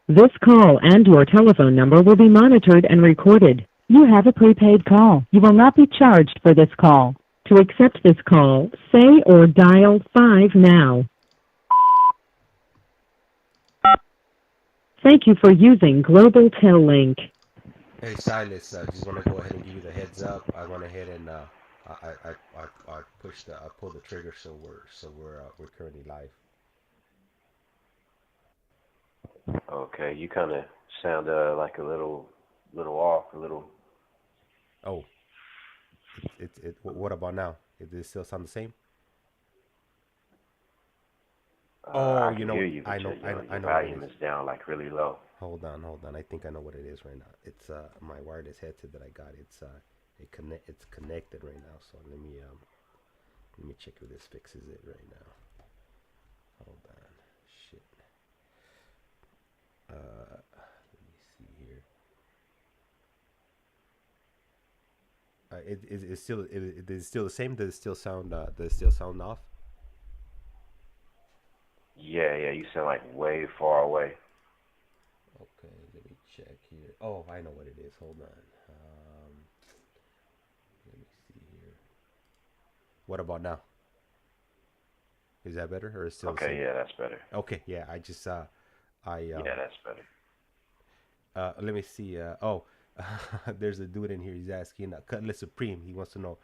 This call and your telephone number will be monitored and recorded. You have a prepaid call. You will not be charged for this call. To accept this call, say or dial 5 now. Thank you for using Global Tel Link. Hey Silas, just want to go ahead and give you the heads up. I went ahead and I I pulled the trigger, so we're currently live. Okay, you kind of sound like a little off, a little. Oh, what about now? Does it still sound the same? Oh, I you can know hear what? you, but I your know what it volume is. is down like really low. Hold on. I think I know what it is right now. It's my wireless headset that I got. It's connected right now. So let me check if this fixes it right now. Hold on. Shit. Let me see here. It is still the same. Does it still sound off? Yeah, you sound like way far away. Okay, let me check here. Oh, I know what it is. Hold on. Let me see here. What about now? Is that better or is it still the Okay, same? yeah, that's better. Okay, yeah. I Yeah, that's better. let me see. Oh, there's a dude in here. He's asking Cutlass Supreme. He wants to know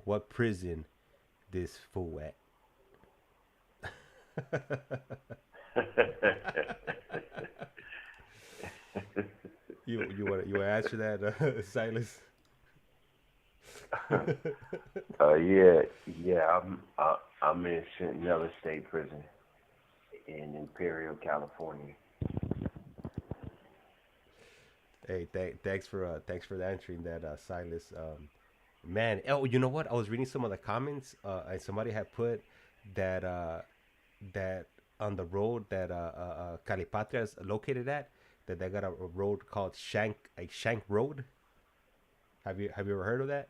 what prison this fool at. You want to answer that, Silas? yeah. I'm in Sentinel State Prison in Imperial, California. Hey, thanks for answering that, Silas. Man, oh, you know what? I was reading some of the comments, and somebody had put that that on the road that Calipatria is located at, that they got a road called Shank Road. Have you ever heard of that?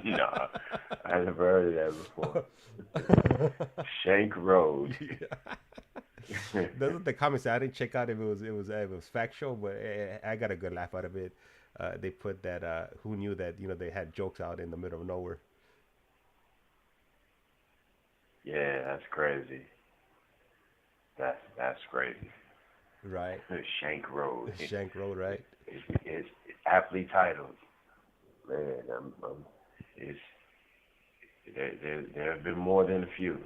Nah, I never heard of that before. Shank Road. Yeah. Those are the comments. I didn't check out if it was factual, but I got a good laugh out of it. They put that who knew that they had jokes out in the middle of nowhere, Yeah, that's crazy. That's crazy. right? Shank Road. Shank Road, right? It's aptly titled. Man, it's there have been more than a few.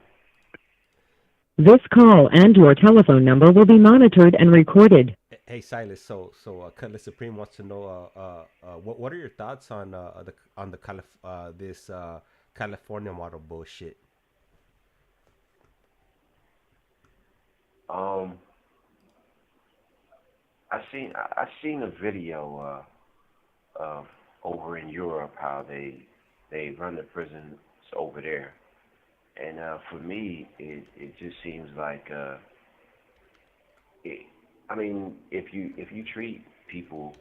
This call and your telephone number will be monitored and recorded. Hey Silas, Cutlass Supreme wants to know what are your thoughts on the this California model bullshit? Um, I seen a video of over in Europe how they run the prisons over there, and for me it just seems like it, I mean if you treat people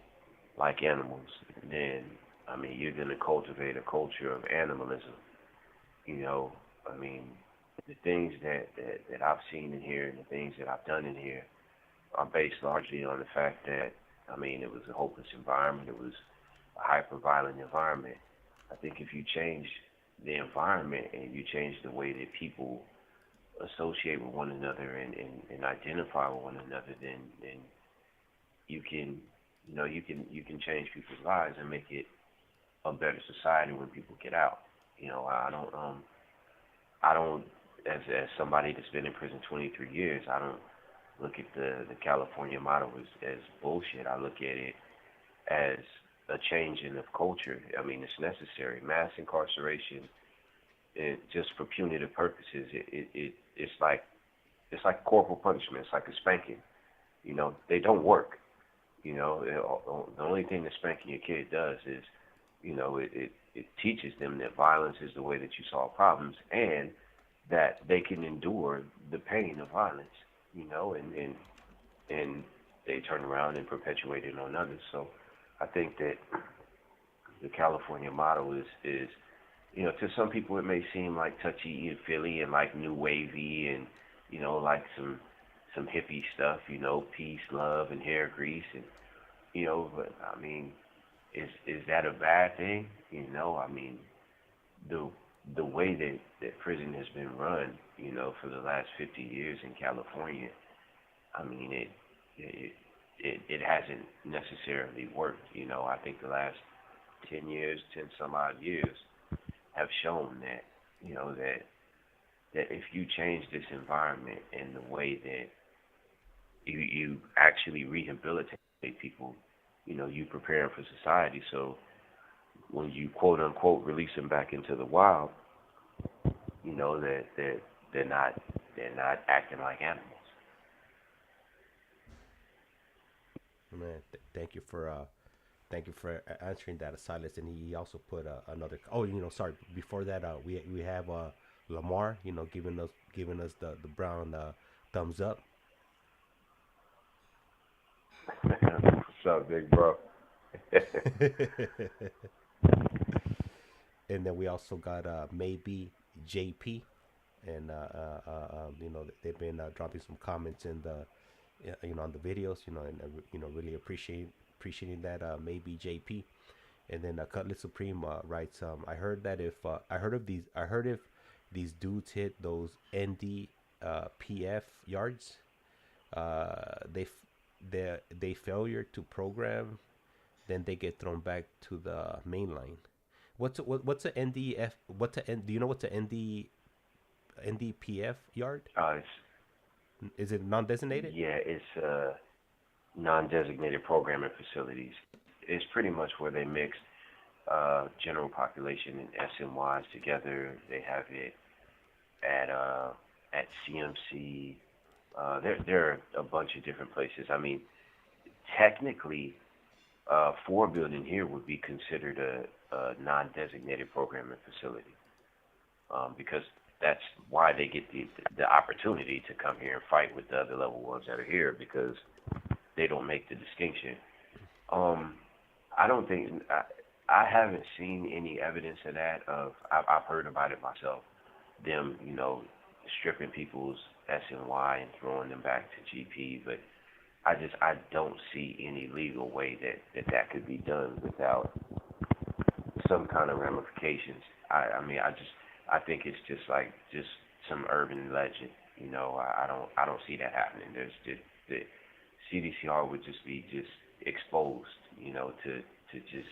like animals, then I mean you're gonna cultivate a culture of animalism. You know, I mean the things that I've seen in here and the things that I've done in here are based largely on the fact that I mean it was a hopeless environment. It was a hyper violent environment. I think if you change the environment and you change the way that people associate with one another and identify with one another, then you can you can change people's lives and make it a better society when people get out. You know, I don't as somebody that's been in prison 23 years, I don't look at the California model as bullshit. I look at it as a change in of culture. I mean, it's necessary. Mass incarceration, just for punitive purposes, it's like corporal punishment. It's like a spanking. You know, they don't work. You know, the only thing that spanking your kid does is, you know, it teaches them that violence is the way that you solve problems and that they can endure the pain of violence. You know, and they turn around and perpetuate it on others. So I think that the California model is you know, to some people it may seem like touchy and feely and like new wavy and, you know, like some hippie stuff, peace, love, and hair grease, and but I mean, is that a bad thing? I mean, the the way that prison has been run, for the last 50 years in California, I mean, it hasn't necessarily worked. I think the last 10 years, 10 some odd years, have shown that, that if you change this environment and the way that you actually rehabilitate people, you prepare them for society. So when you quote unquote release them back into the wild, that they're not acting like animals. Man, thank you for answering that, Silas. And he also put another. Oh, sorry. Before that, we have Lamar. Giving us the brown thumbs up. What's up, big bro? And then we also got maybe JP, and they've been dropping some comments in the on the videos, and really appreciating that, maybe JP. And then Cutlet Supreme writes, I heard that if I heard if these dudes hit those ND PF yards, they they failure to program, then they get thrown back to the main line. What's a NDF? Do you know what's a NDPF yard? It's Is it non-designated? Yeah, it's non-designated programming facilities. It's pretty much where they mix general population and SMYs together. They have it at CMC. There are a bunch of different places. I mean, technically, Ford building here would be considered a non-designated programming facility, because that's why they get the opportunity to come here and fight with the other level ones that are here, because they don't make the distinction. I don't think I haven't seen any evidence of that. I've heard about it myself. Them, stripping people's SNY and throwing them back to GP, but I don't see any legal way that could be done without some kind of ramifications. I think it's just some urban legend. I don't see that happening. There's just the CDCR would just be exposed, to just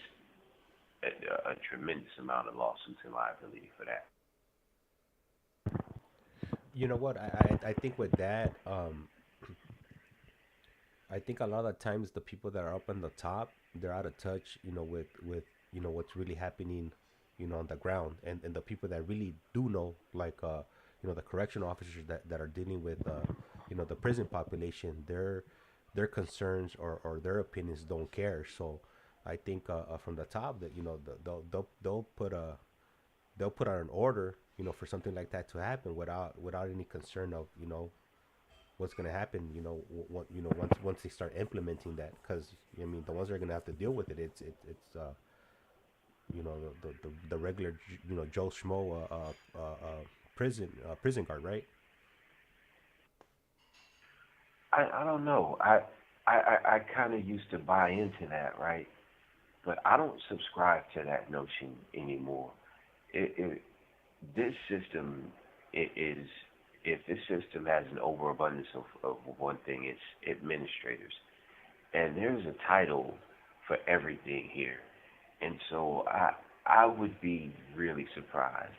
a tremendous amount of lawsuits and liability for that. You know what? I think with that, I think a lot of times the people that are up on the top, they're out of touch, with what's really happening, on the ground, and the people that really do know, like the correctional officers that are dealing with the prison population, their concerns or their opinions don't care. So I think from the top that they'll put out an order, for something like that to happen without any concern of what's going to happen, once they start implementing that, because I mean the ones that are going to have to deal with it, it's the regular Joe Schmo prison guard, right? I don't know. I kind of used to buy into that, right? But I don't subscribe to that notion anymore. This system, if this system has an overabundance of one thing, it's administrators. And there's a title for everything here. And so I would be really surprised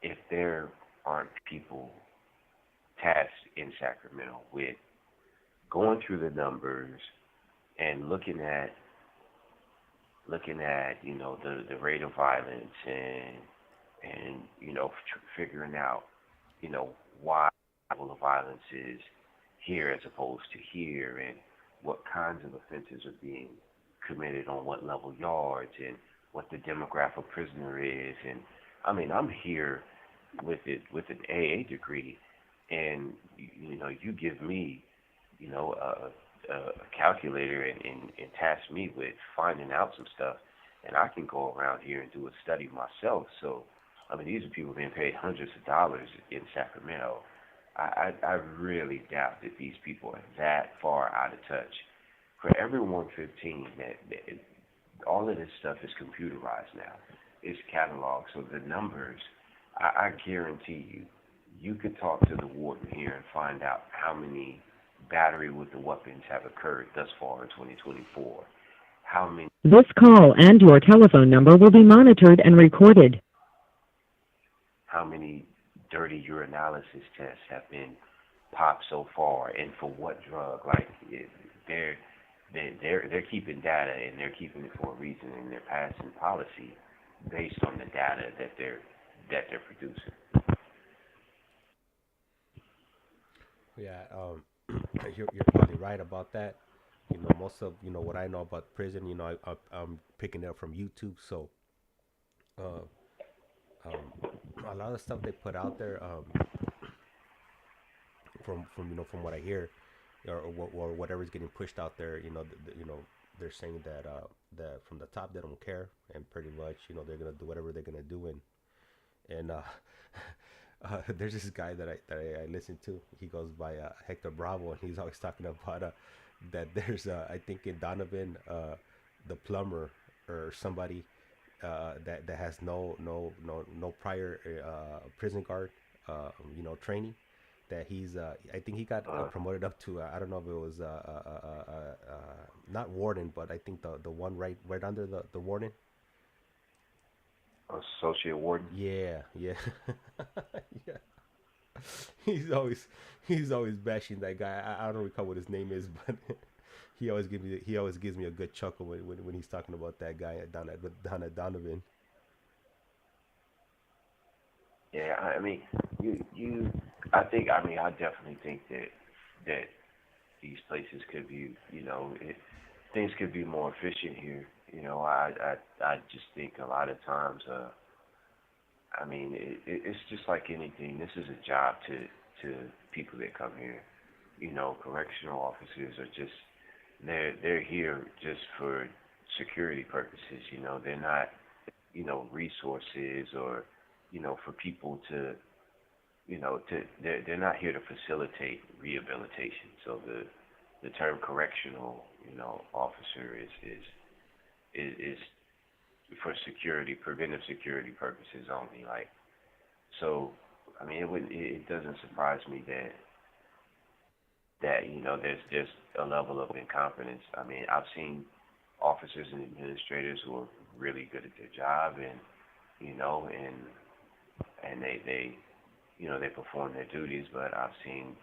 if there aren't people tasked in Sacramento with going through the numbers and looking at the rate of violence and figuring out why the level of violence is here as opposed to here, and what kinds of offenses are being committed on what level yards, and what the demographic prisoner is. And I mean, I'm here with an AA degree, and you give me a calculator and task me with finding out some stuff, and I can go around here and do a study myself. So I mean, these are people being paid hundreds of dollars in Sacramento, I really doubt that these people are that far out of touch. For every 115, all of this stuff is computerized now. It's cataloged, so the numbers, I guarantee you, you could talk to the warden here and find out how many battery with the weapons have occurred thus far in 2024. How many? This call and your telephone number will be monitored and recorded. How many dirty urinalysis tests have been popped so far, and for what drug? Like they're keeping data, and they're keeping it for a reason, and they're passing policy based on the data that they're producing. Yeah, you're probably right about that. Most of what I know about prison, I'm picking it up from YouTube. So, a lot of stuff they put out there, from what I hear, or whatever's getting pushed out there, they're saying that from the top they don't care, and pretty much they're gonna do whatever they're gonna do, and there's this guy that I listen to. He goes by Hector Bravo, and he's always talking about that there's I think in Donovan, the plumber or somebody that has no prior prison guard training, that he's I think he got promoted up to I don't know if it was not warden, but I think the one right under the warden. Associate warden. Yeah. Yeah. He's always bashing that guy. I don't recall what his name is, but he always gives me a good chuckle when he's talking about that guy down at Donovan. Yeah, I mean, I definitely think that these places could be, things could be more efficient here. I just think a lot of times, it's just like anything. This is a job to people that come here. Correctional officers are just, they're here just for security purposes. They're not, resources or, for people to, they're not here to facilitate rehabilitation. So the term correctional, officer is for security, preventive security purposes only. Like, so, it doesn't surprise me that there's just a level of incompetence. I've seen officers and administrators who are really good at their job, and they perform their duties, but I've seen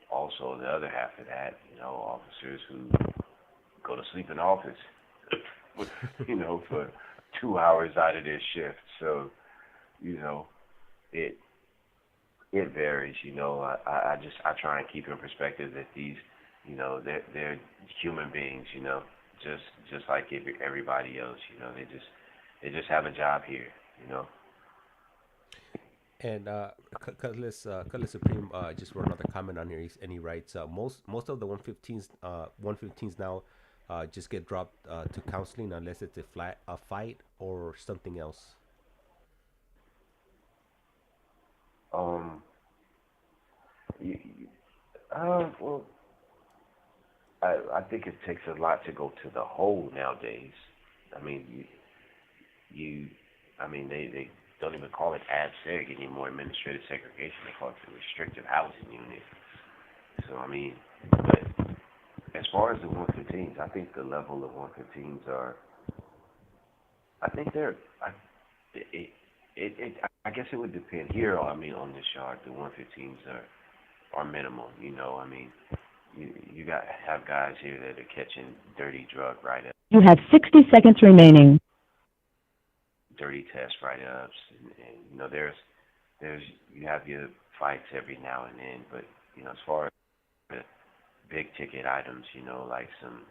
also the other half of that, officers who go to sleep in the office, for 2 hours out of their shift. So, it varies. I try and keep in perspective that these, they're human beings. Just like everybody else. They just have a job here. And Cutlass Supreme just wrote another comment on here, and he writes, most of the 115s now just get dropped to counseling unless it's a fight or something else. Well, I think it takes a lot to go to the hole nowadays. They don't even call it ABSEG anymore, administrative segregation. They call it the restrictive housing unit. So, but as far as the 115s, I think the level of 115s are, I guess it would depend. Here, on this yard, the 115s are minimal. You have guys here that are catching dirty drug write-ups. You have 60 seconds remaining. Dirty test write-ups, and there's you have your fights every now and then, but as far as the big ticket items, like some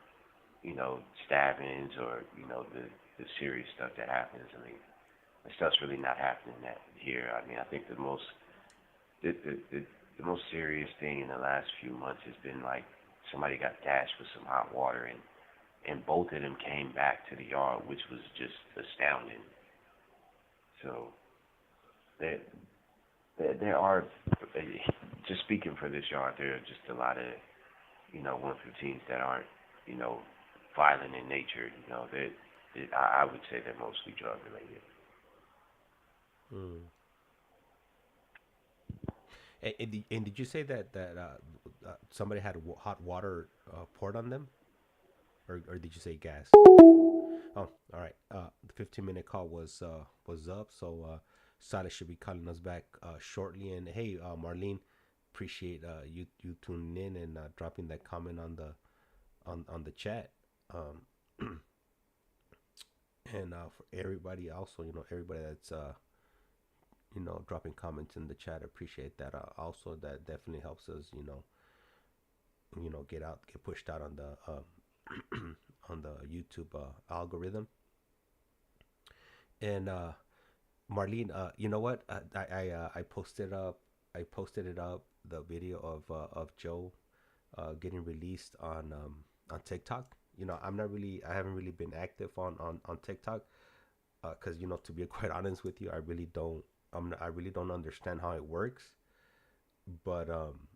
stabbings or the serious stuff that happens, that stuff's really not happening here. I think the most serious thing in the last few months has been like somebody got dashed with some hot water, and both of them came back to the yard, which was just astounding. So there are, just speaking for this yard, there are just a lot of, 115s that aren't, you know, violent in nature. I would say they're mostly drug related. Mm. And did you say that somebody had hot water poured on them, or did you say gas? Oh, all right. The 15-minute call was up, so Silas should be calling us back shortly. And hey, Marlene, appreciate you tuning in and dropping that comment on the chat. Um, and for everybody also, everybody that's dropping comments in the chat, appreciate that. Also, that definitely helps us, get pushed out on the on the YouTube algorithm. And Marlene, you know what? I posted it up, the video of Joe getting released on TikTok. I haven't really been active on TikTok because to be quite honest with you, I really don't understand how it works. But um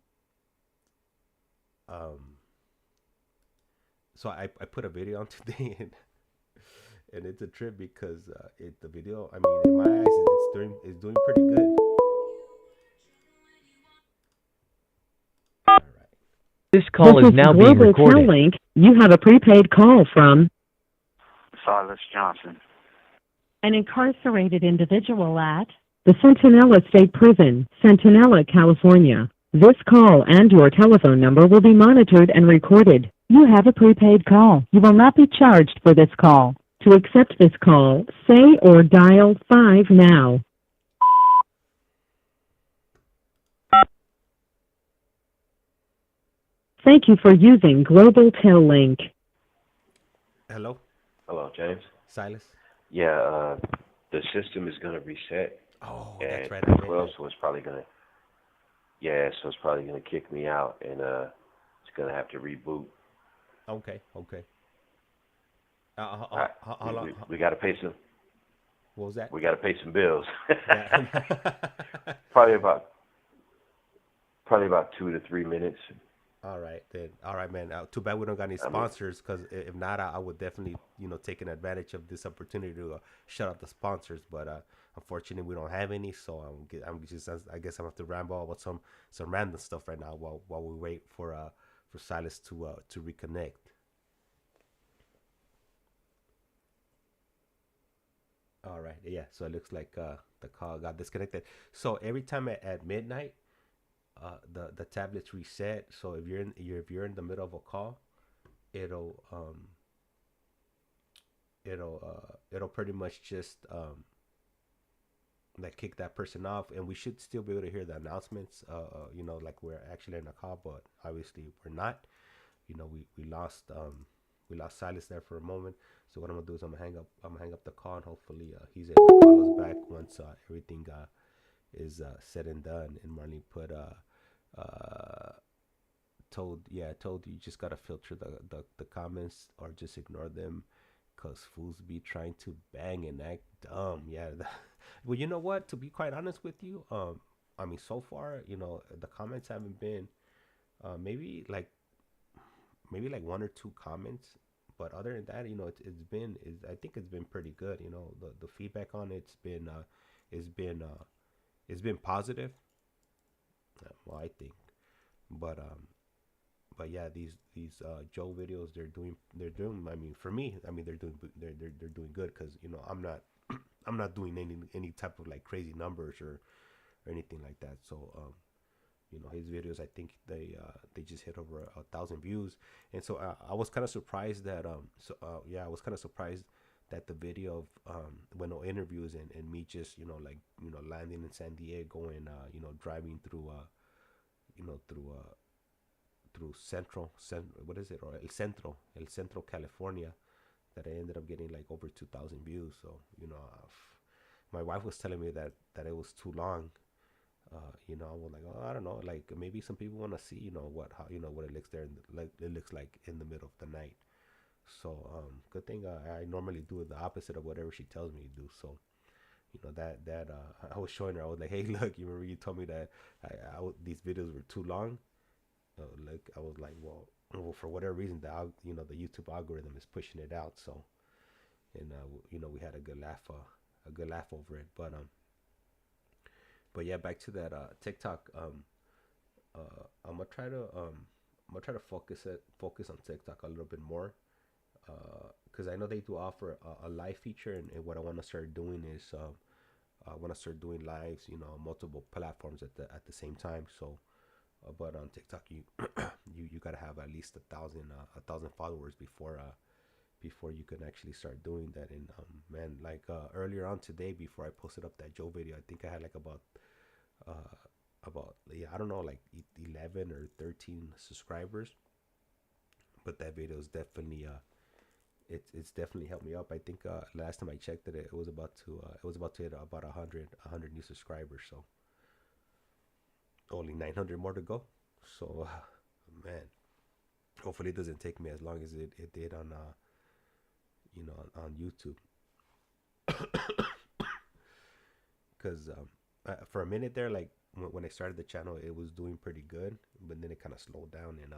so I put a video on today, and it's a trip because the video, I mean, in my eyes, it's doing pretty good. All right. This This call is is now being Global recorded. Link. You have a prepaid call from Silas Johnson. an incarcerated individual at the Centinela State Prison, Centinela, California. This call and your telephone number will be monitored and recorded. You have a prepaid call. You will not be charged for this call. To accept this call, say or dial 5 now. Thank you for using Global Link. Hello, Hello, James. Silas. Yeah, the system is gonna reset Oh, at that's right. I read 12, that. so it's probably gonna kick me out, and it's gonna have to reboot. Okay, okay. I, How long? we gotta pay some. What was that? We gotta pay some bills. Yeah. probably about 2 to 3 minutes. All right, then. All right, man. Too bad we don't got any sponsors, because if not, I would definitely, take an advantage of this opportunity to shut out the sponsors. But unfortunately, we don't have any, so I guess I'm gonna have to ramble about some random stuff right now while we wait for Silas to reconnect. All right, yeah. So it looks like the call got disconnected. So every time at midnight, the tablets reset. So if you're in the middle of a call, it'll it'll pretty much just like kick that person off, and we should still be able to hear the announcements. Like we're actually in a call, but obviously we're not. We lost Silas there for a moment. So what I'm gonna do is I'm gonna hang up the call, and hopefully he's able to call us back once everything is said and done. And Marlene put told you just gotta filter the comments or just ignore them, cause fools be trying to bang and act dumb. Yeah. Well, you know what? To be quite honest with you, I mean, so far, the comments haven't been maybe like one or two comments, but other than that, I think it's been pretty good. The feedback on it's been it's been positive. Well, I think, but yeah, these Joe videos, they're doing. I mean, for me, I mean, they're doing good, because I'm not I'm not doing any type of like crazy numbers or anything like that. So his videos, I think they just hit over 1,000 views. And so I was kind of surprised that I was kind of surprised that the video of no interviews, and me just landing in San Diego, and driving through what is it, or El Centro, California, that I ended up getting like over 2,000 views. So my wife was telling me that it was too long. I was like, oh, I don't know, like maybe some people want to see what it looks there, like it looks like in the middle of the night. So good thing I normally do the opposite of whatever she tells me to do. So I was showing her. I was like, hey, look, you remember you told me that these videos were too long. Like I was like, well, for whatever reason, the YouTube algorithm is pushing it out. So, and we had a good laugh over it. But yeah, back to that TikTok. I'm gonna try to focus on TikTok a little bit more. Because I know they do offer a live feature, and what I want to start doing is I want to start doing lives, on multiple platforms at the same time. So, but on TikTok, you you gotta have at least 1,000 followers before you can actually start doing that. And man, like earlier on today, before I posted up that Joe video, I think I had like about I don't know, like 11 or 13 subscribers. But that video is definitely it's definitely helped me up. I think last time I checked it, it was about to hit about 100 new subscribers. So only 900 more to go. So man, hopefully it doesn't take me as long as it did on on YouTube. Because for a minute there, like when I started the channel, it was doing pretty good, but then it kind of slowed down, and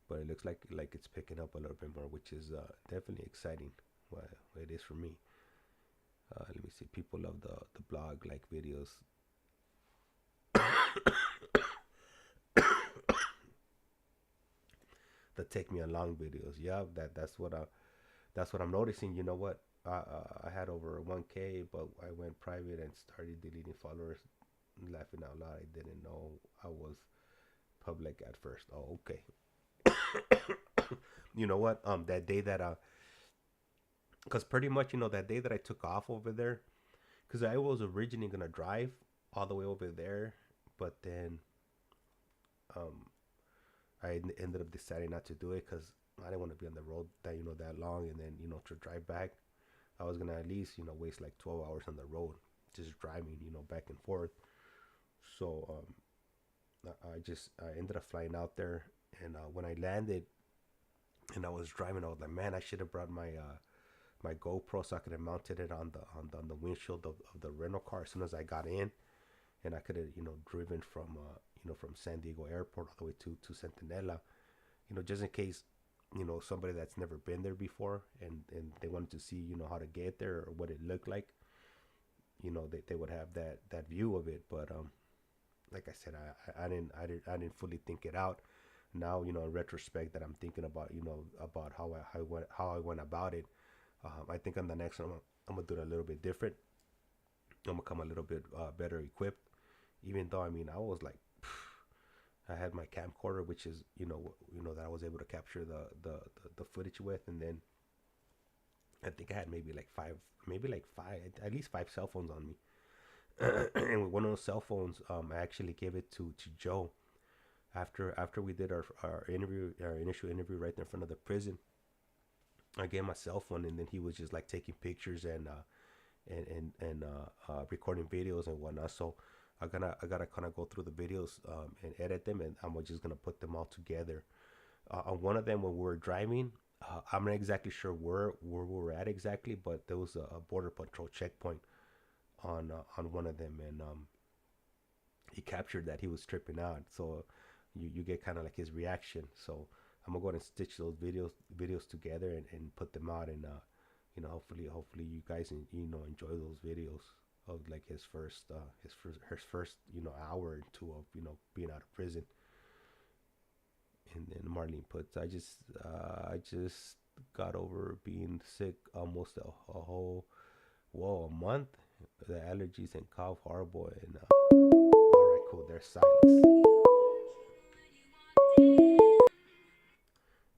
but it looks like it's picking up a little bit more, which is definitely exciting. Well, it is for me. Let me see. People love the blog like videos. That take me on long videos. Yeah, that's what I'm noticing. You know what? I had over 1K, but I went private and started deleting followers. Laughing out loud, I didn't know I was public at first. Oh, okay. You know what? That day that because pretty much that day that I took off over there, because I was originally gonna drive all the way over there, but then I ended up deciding not to do it because I didn't want to be on the road that long, and then to drive back, I was gonna at least waste like 12 hours on the road just driving back and forth. So I ended up flying out there, and when I landed and I was driving, I was like, man, I should have brought my my GoPro so I could have mounted it on the windshield of the rental car as soon as I got in, and I could have driven from from San Diego Airport all the way to Centinela, just in case somebody that's never been there before and they wanted to see how to get there or what it looked like, they would have that view of it. But like I said, I didn't fully think it out. Now in retrospect that I'm thinking about about how I went about it, I think on the next one I'm gonna do it a little bit different. I'm gonna come a little bit better equipped, even though I was like, I had my camcorder, which is that I was able to capture the footage with, and then I think I had maybe at least five cell phones on me. And with one of those cell phones, I actually gave it to Joe after we did our initial interview right there in front of the prison. I gave him my cell phone, and then he was just like taking pictures and recording videos and whatnot. So I gotta kind of go through the videos and edit them, and I'm just gonna put them all together. On one of them, when we were driving, I'm not exactly sure where we were at exactly, but there was a border patrol checkpoint on one of them, and he captured that he was tripping out. So you get kind of like his reaction. So I'm gonna go ahead and stitch those videos together and put them out, and hopefully you guys enjoy those videos of like his first hour or two of being out of prison. And then Marlene puts, I just got over being sick almost a month. The allergies and cough horrible, and all right, cool. There's Silas.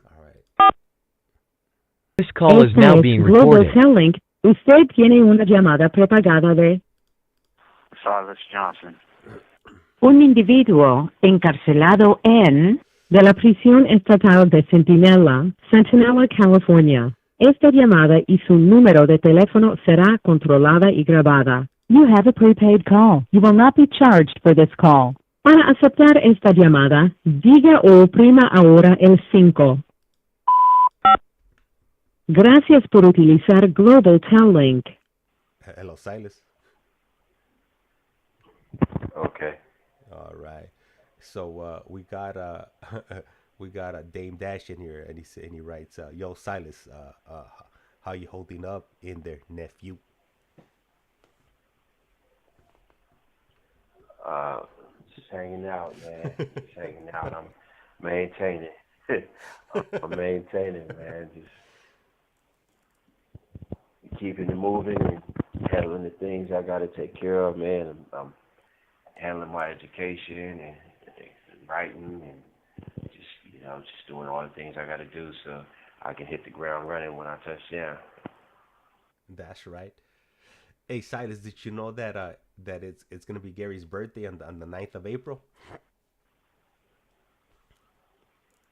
All right. This call is now being recorded. Link. Usted tiene una llamada prepagada de Silas Johnson. un individuo encarcelado de la prisión estatal de Centinela, California. Esta llamada y su número de teléfono será controlada y grabada. You have a prepaid call. You will not be charged for this call. Para aceptar esta llamada, diga o oprima ahora el 5. Gracias por utilizar Global Tel Link. Hello, Silas. Okay. All right. So we got we got a Dame Dash in here, and he writes, "Yo, Silas, how you holding up in there, nephew?" Uh, just hanging out, man. Just hanging out. I'm maintaining. I'm maintaining, man. Just keeping it moving and handling the things I got to take care of, man. I'm handling my education and writing and just doing all the things I got to do so I can hit the ground running when I touch down. That's right. Hey, Silas, did you know that that it's gonna be Gary's birthday on the 9th of April?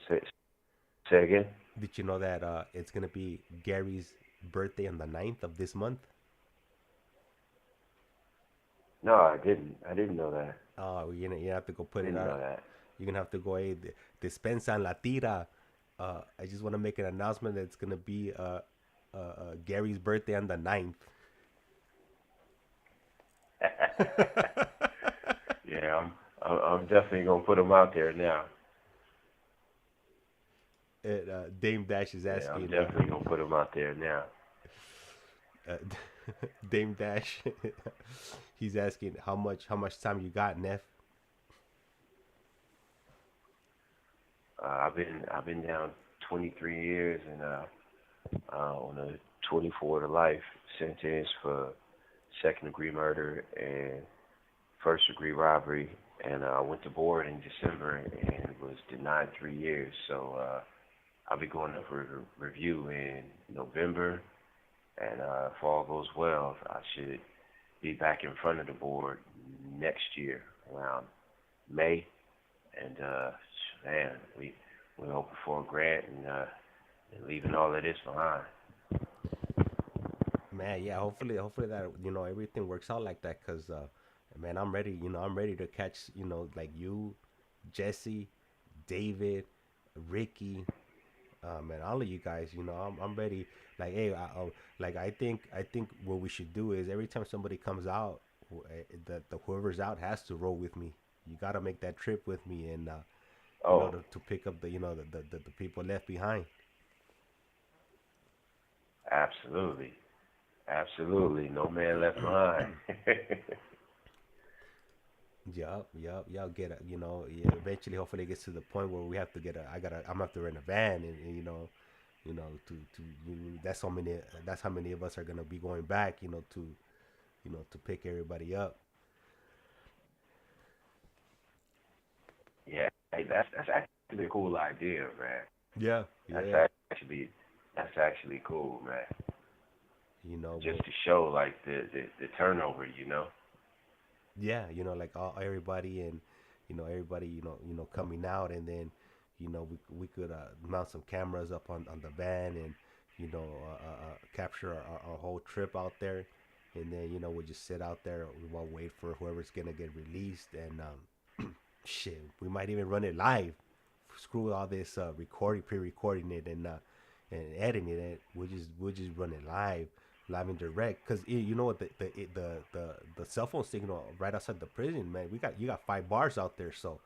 Say, say again? Did you know that it's gonna be Gary's birthday on the 9th of this month? No, I didn't. I didn't know that. Oh, you have to go I put it didn't know out. that. You're gonna have to go. Hey, dispensa en la tira. I just want to make an announcement that it's gonna be Gary's birthday on the 9th. Yeah, I'm definitely gonna put them out there now. Dame Dash is Yeah, I'm asking. definitely gonna put them out there now. Uh, Dame Dash, he's asking how much time you got, Neff. I've been down 23 years and on a 24 to life sentence for second degree murder and first degree robbery. And I went to board in December and was denied 3 years. So I'll be going up for review in November. And if all goes well, I should be back in front of the board next year around May. And man, we're hoping for a grant and leaving all of this behind. Man, yeah. Hopefully that everything works out like that. Cause man, I'm ready. I'm ready to catch. Like you, Jesse, David, Ricky. Man, all of you guys. I'm ready. Like, hey, like I think what we should do is every time somebody comes out, the whoever's out has to roll with me. You gotta make that trip with me, and Oh, to pick up the people left behind. absolutely. Absolutely. No man left behind. Yup. Y'all get a, yeah, eventually, hopefully, it gets to the point where we have to get a. I'm gonna have to rent a van, and that's how many of us are gonna be going back, to pick everybody up. Yeah, hey, that's actually a cool idea, man. Yeah, That's yeah. actually that's actually cool, man. Just Well, to show like the turnover, you know. yeah, like everybody and everybody, coming out, and then we could mount some cameras up on the van and capture our whole trip out there, and then we just sit out there while wait for whoever's gonna get released, and shit, we might even run it live. Screw all this pre-recording it and editing it. We'll just run it live and direct. Cause you know what, the cell phone signal right outside the prison, man. You got 5 bars out there, so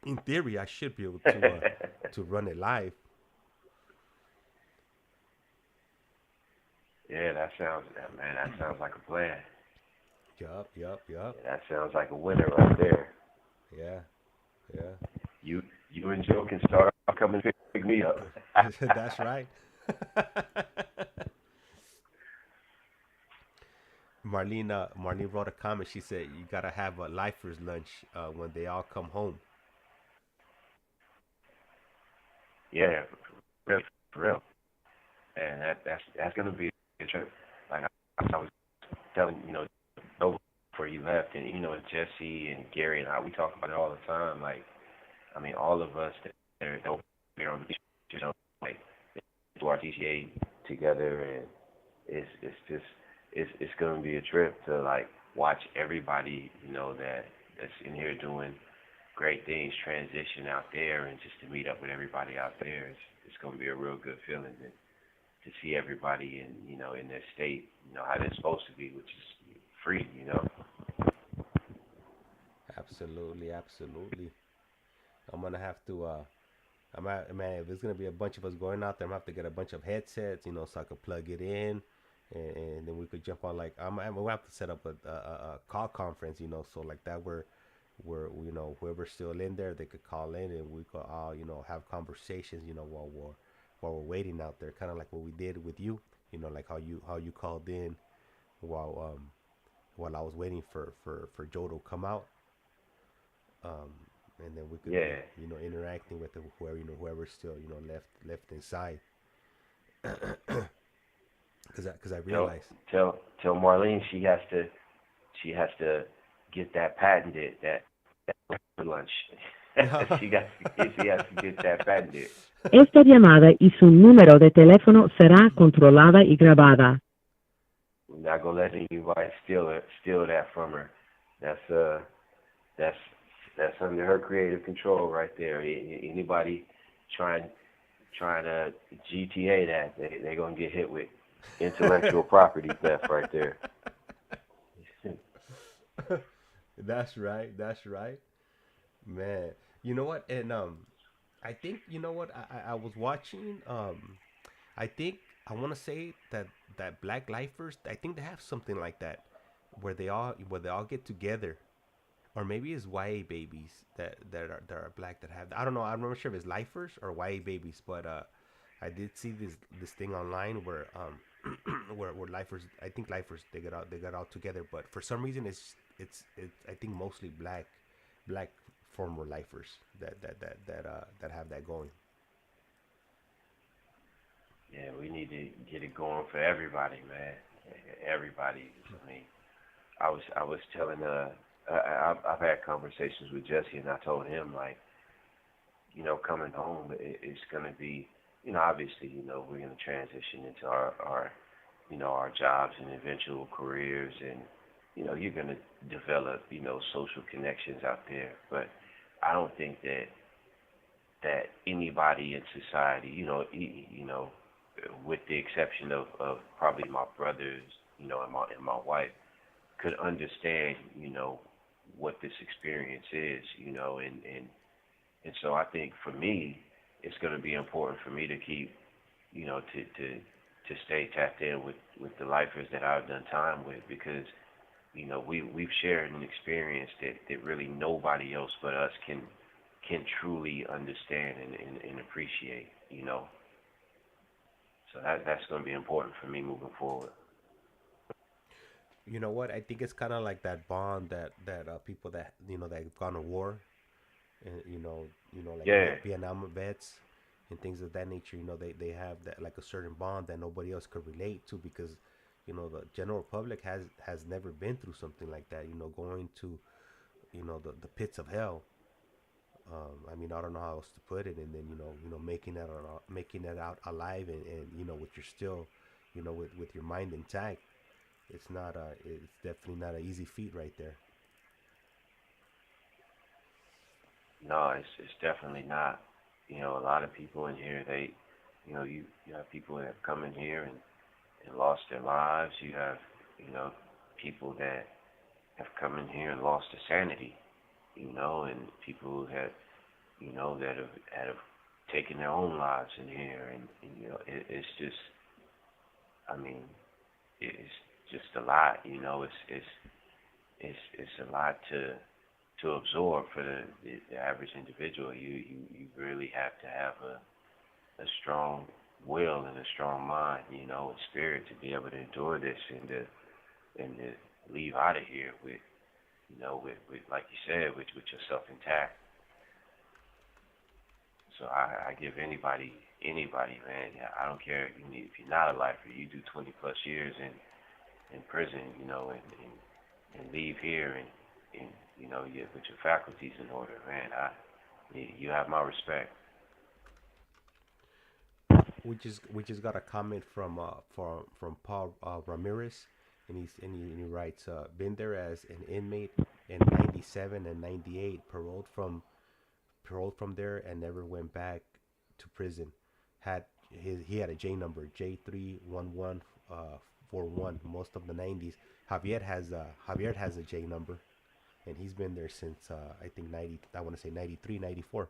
in theory, I should be able to run it live. Yeah, that sounds like a plan. Yup. Yeah, that sounds like a winner right there. Yeah, yeah. You and Joe can start coming pick me up. That's right. Marlene wrote a comment. She said you gotta have a lifers lunch when they all come home. Yeah, for real. And that's gonna be a trip. Like I was telling Joe before you left, and Jesse and Gary and I, we talk about it all the time. Like, I mean, all of us that are over here on the beach, like do our TCA together, and it's just it's gonna be a trip to like watch everybody that's in here doing great things transition out there, and just to meet up with everybody out there. It's gonna be a real good feeling. And to see everybody in their state, how they're supposed to be, which is free. Absolutely, absolutely. I'm gonna have to. Man, if there's gonna be a bunch of us going out there, I'm gonna have to get a bunch of headsets, so I could plug it in, and then we could jump on. Like, we'll have to set up a call conference, so like that where whoever's still in there, they could call in and we could all have conversations, while we're waiting out there, kind of like what we did with you, like how you called in while I was waiting for Joe to come out. And then we could Yeah. be, interacting with whoever's still, left inside. Because I realized. Tell Marlene she has to get that patented, that lunch. she has to get that patented. Esta llamada y su número de teléfono será controlada y grabada. We're not gonna let anybody steal that from her. That's under her creative control right there. Anybody trying to GTA that, they're gonna get hit with intellectual property theft right there. That's right, man. You know what? And I think what I was watching. I think I want to say that Black Lifers. I think they have something like that, where they all get together. Or maybe it's YA babies that are black that have. I don't know. I'm not sure if it's lifers or YA babies, but I did see this thing online where where lifers. I think lifers they got all together, but for some reason it's I think mostly black former lifers that have that going. Yeah, we need to get it going for everybody, man. Everybody. I mean, I was telling I've had conversations with Jesse, and I told him, like, coming home, it's going to be, obviously, we're going to transition into our jobs and eventual careers, and, you're going to develop, social connections out there. But I don't think that anybody in society, with the exception of probably my brothers, and my wife, could understand, what this experience is, and so I think for me, it's going to be important for me to keep, to stay tapped in with the lifers that I've done time with, because, we've shared an experience that really nobody else but us can truly understand and appreciate, So that's going to be important for me moving forward. You know what? I think it's kind of like that bond that people that that have gone to war, and like Vietnam vets and things of that nature. They have that, like, a certain bond that nobody else could relate to, because the general public has never been through something like that. Going to the pits of hell. I mean, I don't know how else to put it, and then making it out alive, and with your still, with your mind intact. It's definitely not an easy feat right there. No, it's definitely not. A lot of people in here, you have people that have come in here and lost their lives. You have, people that have come in here and lost their sanity, and people who have, that have taken their own lives in here, and it's just, I mean, it's just a lot, it's a lot to absorb for the average individual. You really have to have a strong will and a strong mind, and spirit to be able to endure this and to leave out of here with like you said, with yourself intact. So I give anybody, man. I don't care if you're not a lifer, you do 20 plus years in prison, and leave here and with your faculties in order, man. You have my respect. We just got a comment from Paul Ramirez, and he writes, been there as an inmate in '97 and '98, paroled from there and never went back to prison. Had he had a J number, J31141. Most of the 90s. Javier has a J number, and he's been there since I think 90. I want to say 93, 94.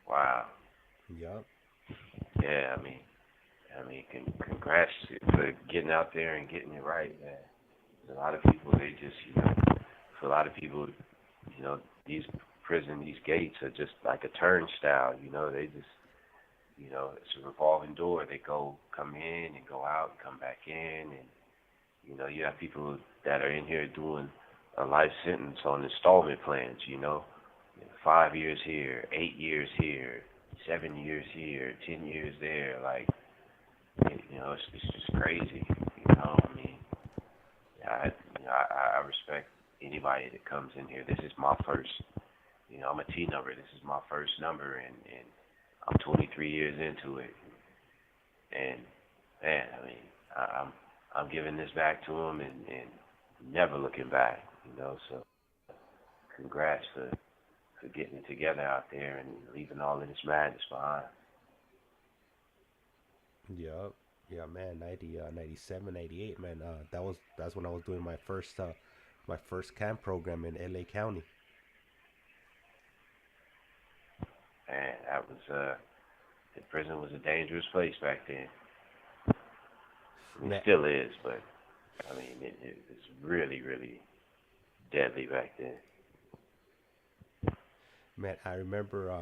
Wow. Yup. Yeah, congrats for getting out there and getting it right, man. A lot of people, they just, for a lot of people, these these gates are just like a turnstile, they just, it's a revolving door. They come in and go out and come back in, and, you have people that are in here doing a life sentence on installment plans, 5 years here, 8 years here, 7 years here, 10 years there, like, it's just crazy, I respect anybody that comes in here. This is my first, I'm a T number. This is my first number, and I'm 23 years into it. And man, I'm giving this back to them and never looking back, So congrats for getting it together out there and leaving all of this madness behind. Yup. Yeah, man, 90, 97, 98, man. That's when I was doing my first camp program in LA County. Man, that was the prison was a dangerous place back then. It still is, but it was really, really deadly back then. Man, I remember.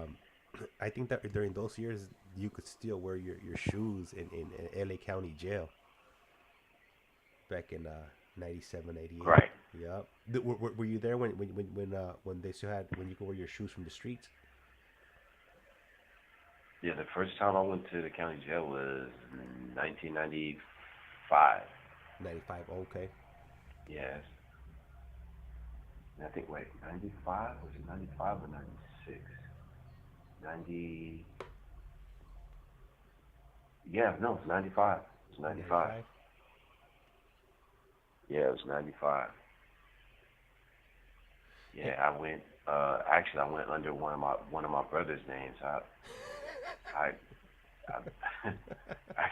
I think that during those years, you could still wear your shoes in LA County jail. Back in 97, 98. Right. Yep. Were you there when they still had when you could wear your shoes from the streets? Yeah, the first time I went to the county jail was 1995. 95. Okay. Yes. I think, 95? Was it 95 or 96? 90. Yeah, no, it's 95. It was 95. 95? Yeah, it was 95. Yeah, I went. Actually, I went under one of my brother's names. I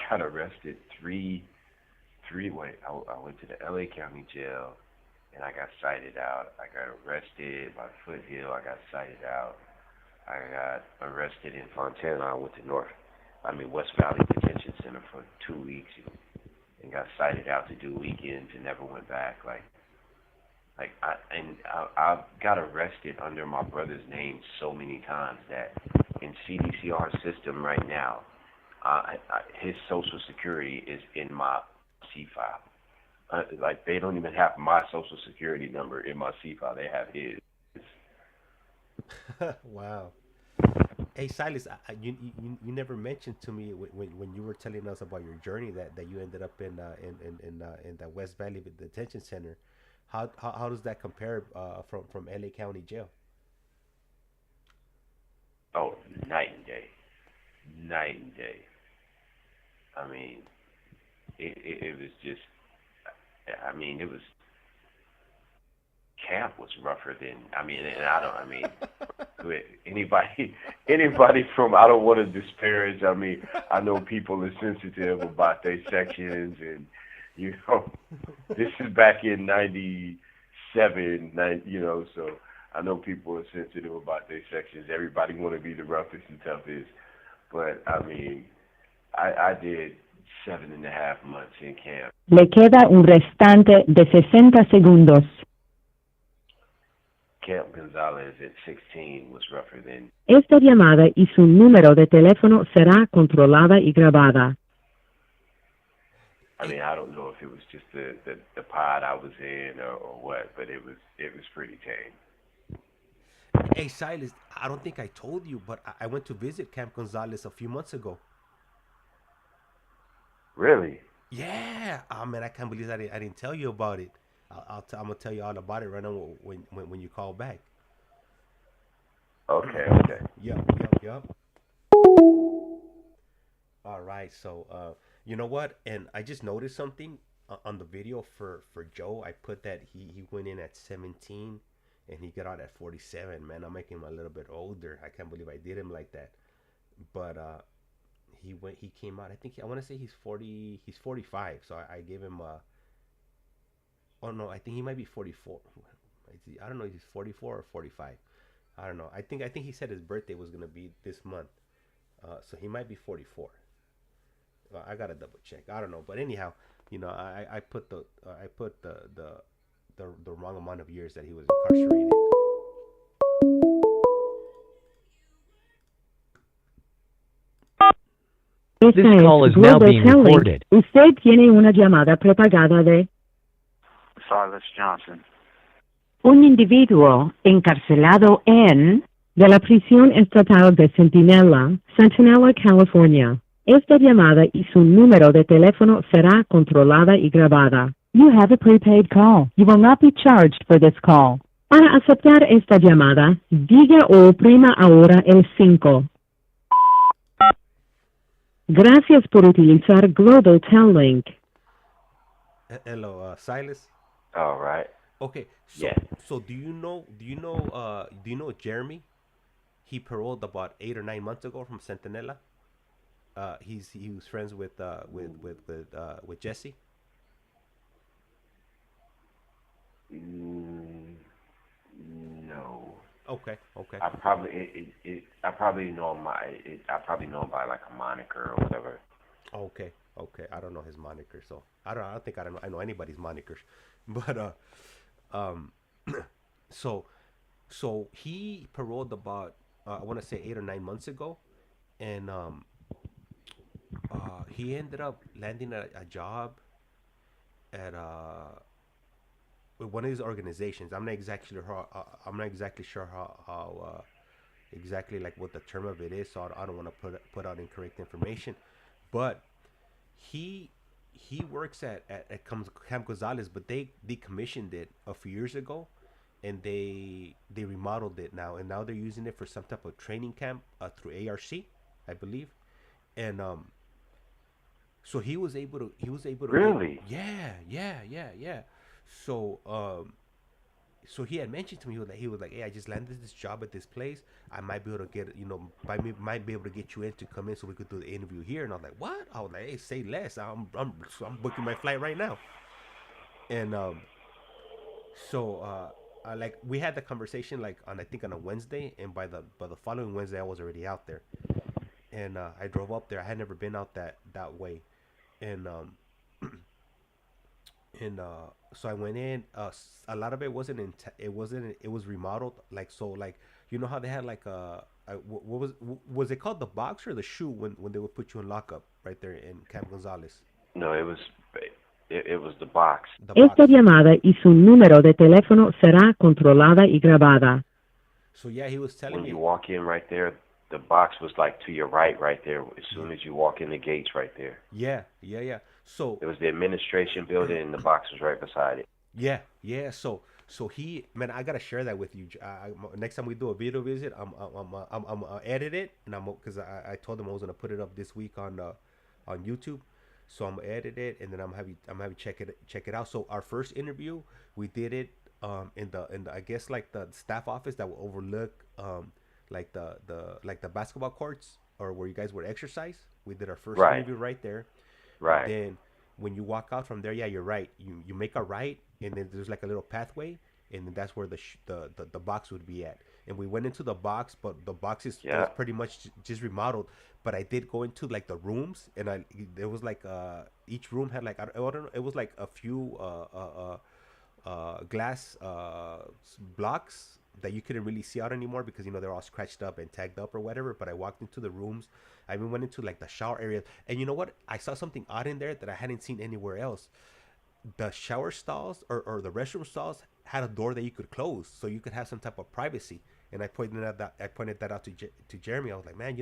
got arrested three. I went to the LA County Jail, and I got cited out. I got arrested by Foothill. I got cited out. I got arrested in Fontana. I went to West Valley Detention Center for 2 weeks and got cited out to do weekends and never went back. I got arrested under my brother's name so many times that in CDCR system right now, his social security is in my C file. They don't even have my social security number in my C file. They have his. Wow. Hey Silas, you never mentioned to me when you were telling us about your journey that you ended up in that West Valley Detention Center. How does that compare from LA County Jail? Oh, night and day. Night and day. It was just. It was. Camp was rougher than. Anybody from. I don't want to disparage. I know people are sensitive about their sections, and this is back in '97. So I know people are sensitive about their sections. Everybody want to be the roughest and toughest, but I did 7.5 months in camp. Le queda un restante de 60 segundos. Camp Gonzalez at 16 was rougher than. Esta llamada y su número de teléfono será controlada y grabada. I don't know if it was just the pod I was in or what, but it was pretty tame. Hey Silas, I don't think I told you, but I went to visit Camp Gonzalez a few months ago. Really? Yeah. Oh man, I can't believe I didn't tell you about it. I'm gonna tell you all about it right now when you call back. Okay. Yep. All right, so you know what? And I just noticed something on the video for Joe. I put that he went in at 17 and he got out at 47. Man, I'm making him a little bit older. I can't believe I did him like that. but he came out. I think I want to say he's 40. He's 45. So I gave him oh no, I think he might be 44. I don't know if he's 44 or 45. I don't know. I think he said his birthday was gonna be this month. So he might be 44. I gotta double check. I don't know, but anyhow, I put the wrong amount of years that he was incarcerated. This call is now being recorded. Usted tiene una llamada prepagada de Silas Johnson. un individuo encarcelado en de la prisión estatal de Centinela, California. Esta llamada y su número de teléfono será controlada y grabada. You have a prepaid call. You will not be charged for this call. Para aceptar esta llamada, diga o oprima ahora el 5. Gracias por utilizar Global Tel Link. Hello, Silas. All right. Okay. So, Yeah. So do you know Jeremy? He paroled about 8 or 9 months ago from Centinela. He was friends with Jesse. No. Okay. I probably know him by like a moniker or whatever. Okay. I don't know his moniker, so I don't think I know anybody's monikers, but so he paroled about I want to say 8 or 9 months ago, and he ended up landing a job at with one of these organizations. I'm not exactly sure how exactly like what the term of it is, so I don't want to put out incorrect information, but he works at Camp Gonzales, but they decommissioned it a few years ago, and they remodeled it now, and now they're using it for some type of training camp through ARC, I believe, and so he was able to Really? Yeah. So he had mentioned to me he was like, hey, I just landed this job at this place. I might be able to get might be able to get you in to come in so we could do the interview here. And I was like, what? I was like, hey, say less. I'm booking my flight right now. And like we had the conversation like I think on a Wednesday, and by the following Wednesday I was already out there, and I drove up there. I had never been out that way, and so I went in. A lot of it wasn't it was remodeled. Like so, like how they had like what was it called, the box or the shoe when they would put you in lockup right there in Camp Gonzales? No, it was the box. Esta llamada y su número de teléfono será controlada y grabada. So yeah, he was telling me when you walk in right there, the box was like to your right there. As soon as you walk in the gates right there. Yeah. So it was the administration building, and the box was right beside it. Yeah. So he, man, I gotta share that with you. Next time we do a video visit, I'm edit it, and because I told him I was gonna put it up this week on YouTube. So I'm gonna edit it, and then I'm having check it out. So our first interview, we did it in the I guess like the staff office that will overlook like the basketball courts, or where you guys would exercise. We did our first interview right there. Right. Then when you walk out from there, yeah, you're right. You make a right, and then there's like a little pathway, and then that's where the box would be at. And we went into the box, but the box is pretty much just remodeled. But I did go into like the rooms, and there was like each room had like I don't know, it was like a few glass blocks that you couldn't really see out anymore because they're all scratched up and tagged up or whatever. But I walked into the rooms. I even went into like the shower area, and you know what? I saw something odd in there that I hadn't seen anywhere else. The shower stalls or the restroom stalls had a door that you could close, so you could have some type of privacy. And I pointed that out to Jeremy. I was like, man,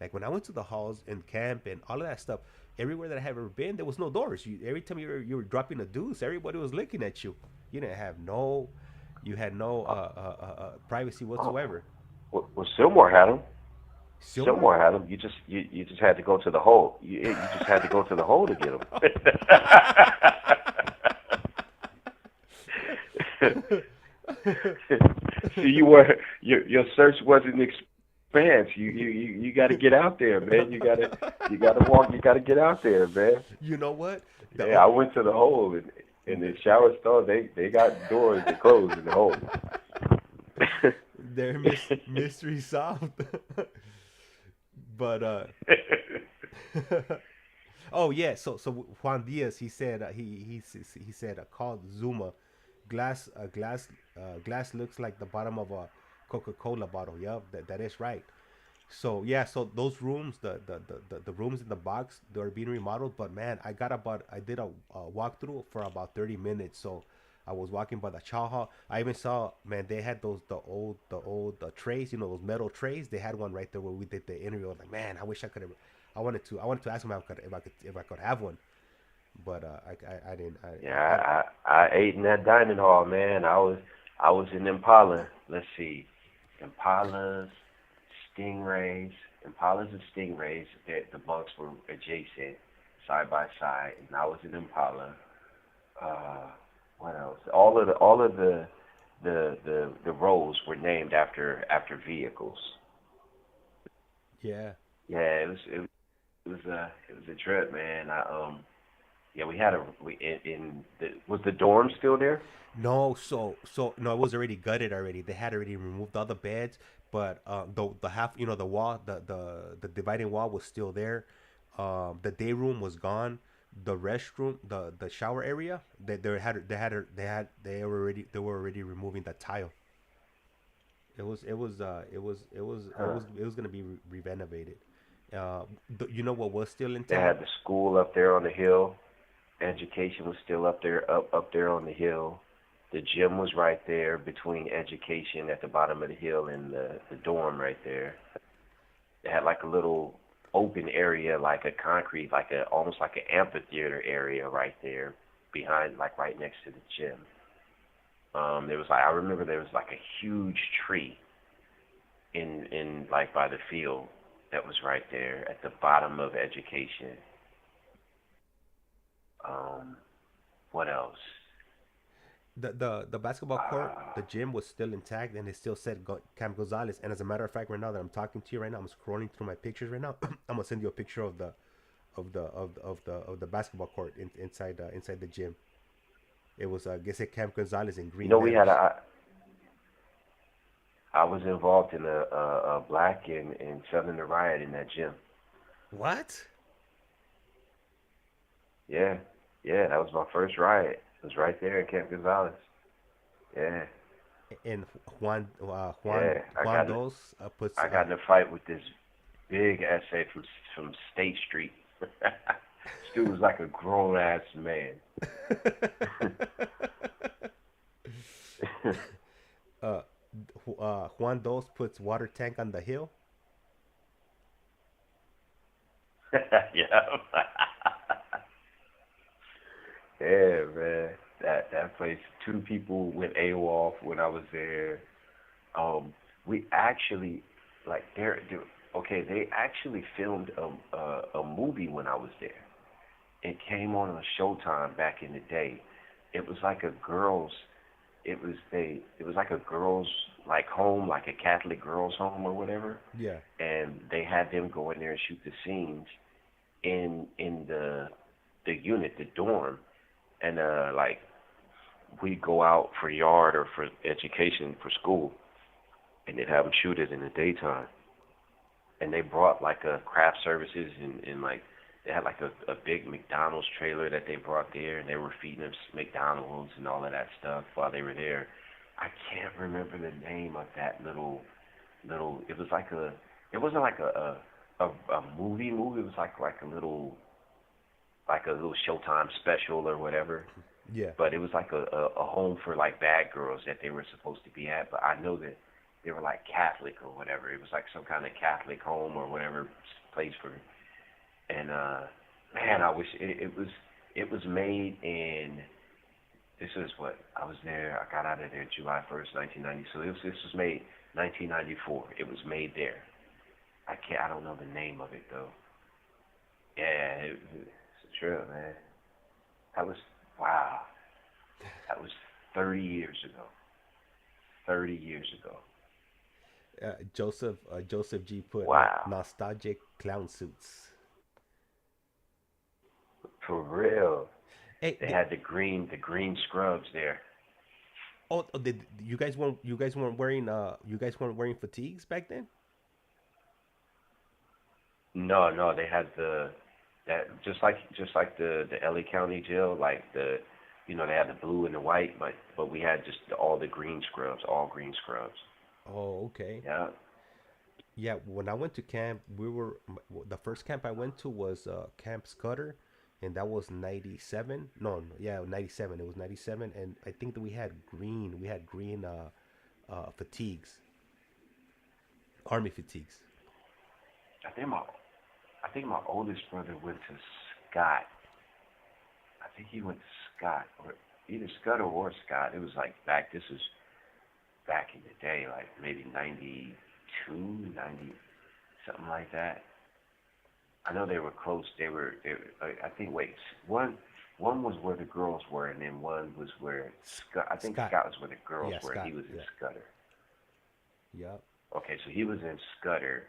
like when I went to the halls and camp and all of that stuff, everywhere that I have ever been, there was no doors. Every time you were dropping a deuce, everybody was looking at you. You had no privacy whatsoever. Well, Silmore had them. Silmore had them. You just had to go to the hole. You just had to go to the hole to get them. So your search wasn't Pants. You got to get out there, man. You got to walk. You got to get out there, man. You know what? Yeah, I went to the hole and the shower stall. They got doors that close in the hole. Their mystery solved. But oh yeah, so Juan Diaz, he said he said called Zuma glass looks like the bottom of a Coca-Cola bottle. Yep, that is right. So yeah, so those rooms, the rooms in the box, they're being remodeled. But man, I did a walkthrough for about 30 minutes. So I was walking by the chow hall. I even saw, man, they had those the trays, those metal trays. They had one right there where we did the interview. I was like, man, I wish I could have. I wanted to ask him if I could have one, but I didn't. Yeah, I ate in that dining hall, man. I was in Impala. Let's see, Impalas, Stingrays, Impalas and Stingrays. The bunks were adjacent, side by side, and I was in Impala. What else? All of the rows were named after vehicles. Yeah. Yeah, it was a trip, man. Yeah, was the dorm still there? No, so no, it was already gutted already. They had already removed all the beds, but the half, the wall, the dividing wall was still there. The day room was gone. The restroom, the shower area, they were already removing the tile. It was gonna be renovated. You know what was still They intact? had the school up there on the hill. Education was still up there on the hill. The gym was right there between education at the bottom of the hill and the dorm right there. They had like a little open area, like a concrete, almost like an amphitheater area right there behind, like right next to the gym. I remember there was like a huge tree in like by the field that was right there at the bottom of education. What else? The basketball court, the gym was still intact, and it still said Camp Gonzalez. And as a matter of fact, right now that I'm talking to you right now, I'm scrolling through my pictures right now. I'm gonna send you a picture of the basketball court inside the gym. It was I guess it Camp Gonzalez in You green know, we had letters. I was involved in a black and Southern riot in that gym. What? Yeah, yeah, that was my first riot. It was right there in Camp Gonzalez. Yeah, And Juan yeah. Juan Dos puts I got in a fight with this big essay from State Street. This dude was like a grown ass man. uh, Juan Dos puts water tank on the hill. Yeah. Yeah, man. That place. Two people went AWOL when I was there. We actually like okay. They actually filmed a movie when I was there. It came on Showtime back in the day. It was like a girls. It was like a girls like home, like a Catholic girls home or whatever. Yeah. And they had them go in there and shoot the scenes in the unit, the dorm, and like we'd go out for yard or for education for school, and they'd have them shoot it in the daytime. And they brought like craft services and like they had like a big McDonald's trailer that they brought there, and they were feeding us McDonald's and all of that stuff while they were there. I can't remember the name of that little. It was like a. It wasn't like a movie. It was like a little Showtime special or whatever. Yeah. But it was like a home for like bad girls that they were supposed to be at. But I know that they were like Catholic or whatever. It was like some kind of Catholic home or whatever place for. And man, I wish it was made in. This is what I was there. I got out of there July 1st, 1990. So this was made 1994. It was made there. I don't know the name of it though. Yeah, it's true, man. That was wow. That was 30 years ago. 30 years ago. Joseph G put Wow, nostalgic clown suits. for real. Hey, They had the green scrubs there. did you guys weren't wearing fatigues back then? No, no, they had that just like the LA County jail, like they had the blue and the white, but we had just all the green scrubs, all green scrubs. Oh, okay. Yeah. Yeah, when I went to camp, the first camp I went to was Camp Scudder, and that was 97. No, no, yeah, 97. It was 97, and I think that we had green fatigues, army fatigues. I think my I think my oldest brother went to Scott. I think he went to Scott or either Scott or Scott. It was like this was back in the day, like maybe 92, 90, something like that. I know they were close. I think. Wait, one was where the girls were, and then one was where Scott. I think Scott. Scott was where the girls Yeah, were, and he Scott. was in Yeah. Scudder. Yep. Okay, so he was in Scudder.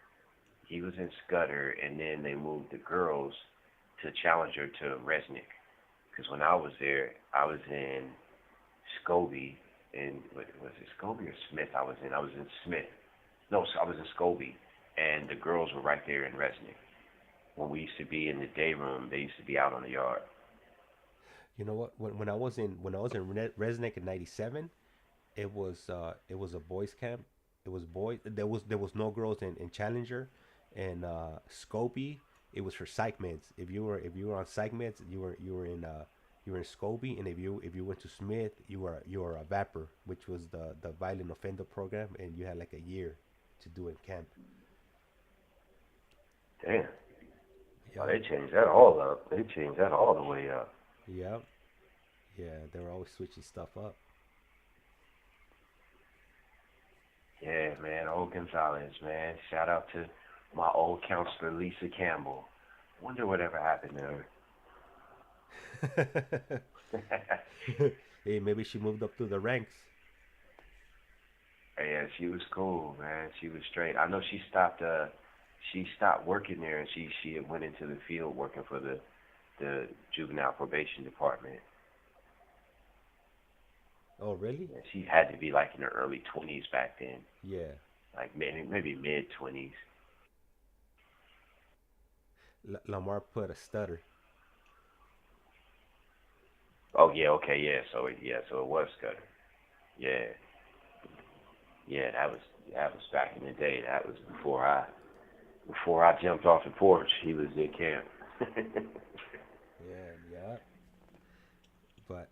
He was in Scudder, and then they moved the girls to Challenger to Resnick. Because when I was there, I was in Scobie, and was it Scobie or Smith? I was in Smith. No, so I was in Scobie, and the girls were right there in Resnick. When we used to be in the day room, they used to be out on the yard. You know what? When I was in Resnick in '97, it was a boys camp. It was boys. There was no girls in Challenger, and Scobie. It was for psych meds. If you were on psych meds, you were in Scobie, and if you went to Smith, you were a Vapor, which was the violent offender program, and you had like a year to do in camp. Damn. Oh, Yep. they changed that all up. They changed that all the way up. Yep. Yeah, they were always switching stuff up. Yeah, man. Old Gonzalez, man. Shout out to my old counselor, Lisa Campbell. Wonder whatever happened to her. Hey, maybe she moved up through the ranks. Yeah, she was cool, man. She was straight. I know she stopped working there and she had went into the field working for the juvenile probation department. Oh, really? Yeah, she had to be like in her early 20s back then, Yeah. like maybe mid 20s. Lamar put a stutter. Oh yeah, okay, yeah, so it was Scudder. Yeah, yeah, that was back in the day. That was before I jumped off the porch. He was in camp. Yeah, yeah. But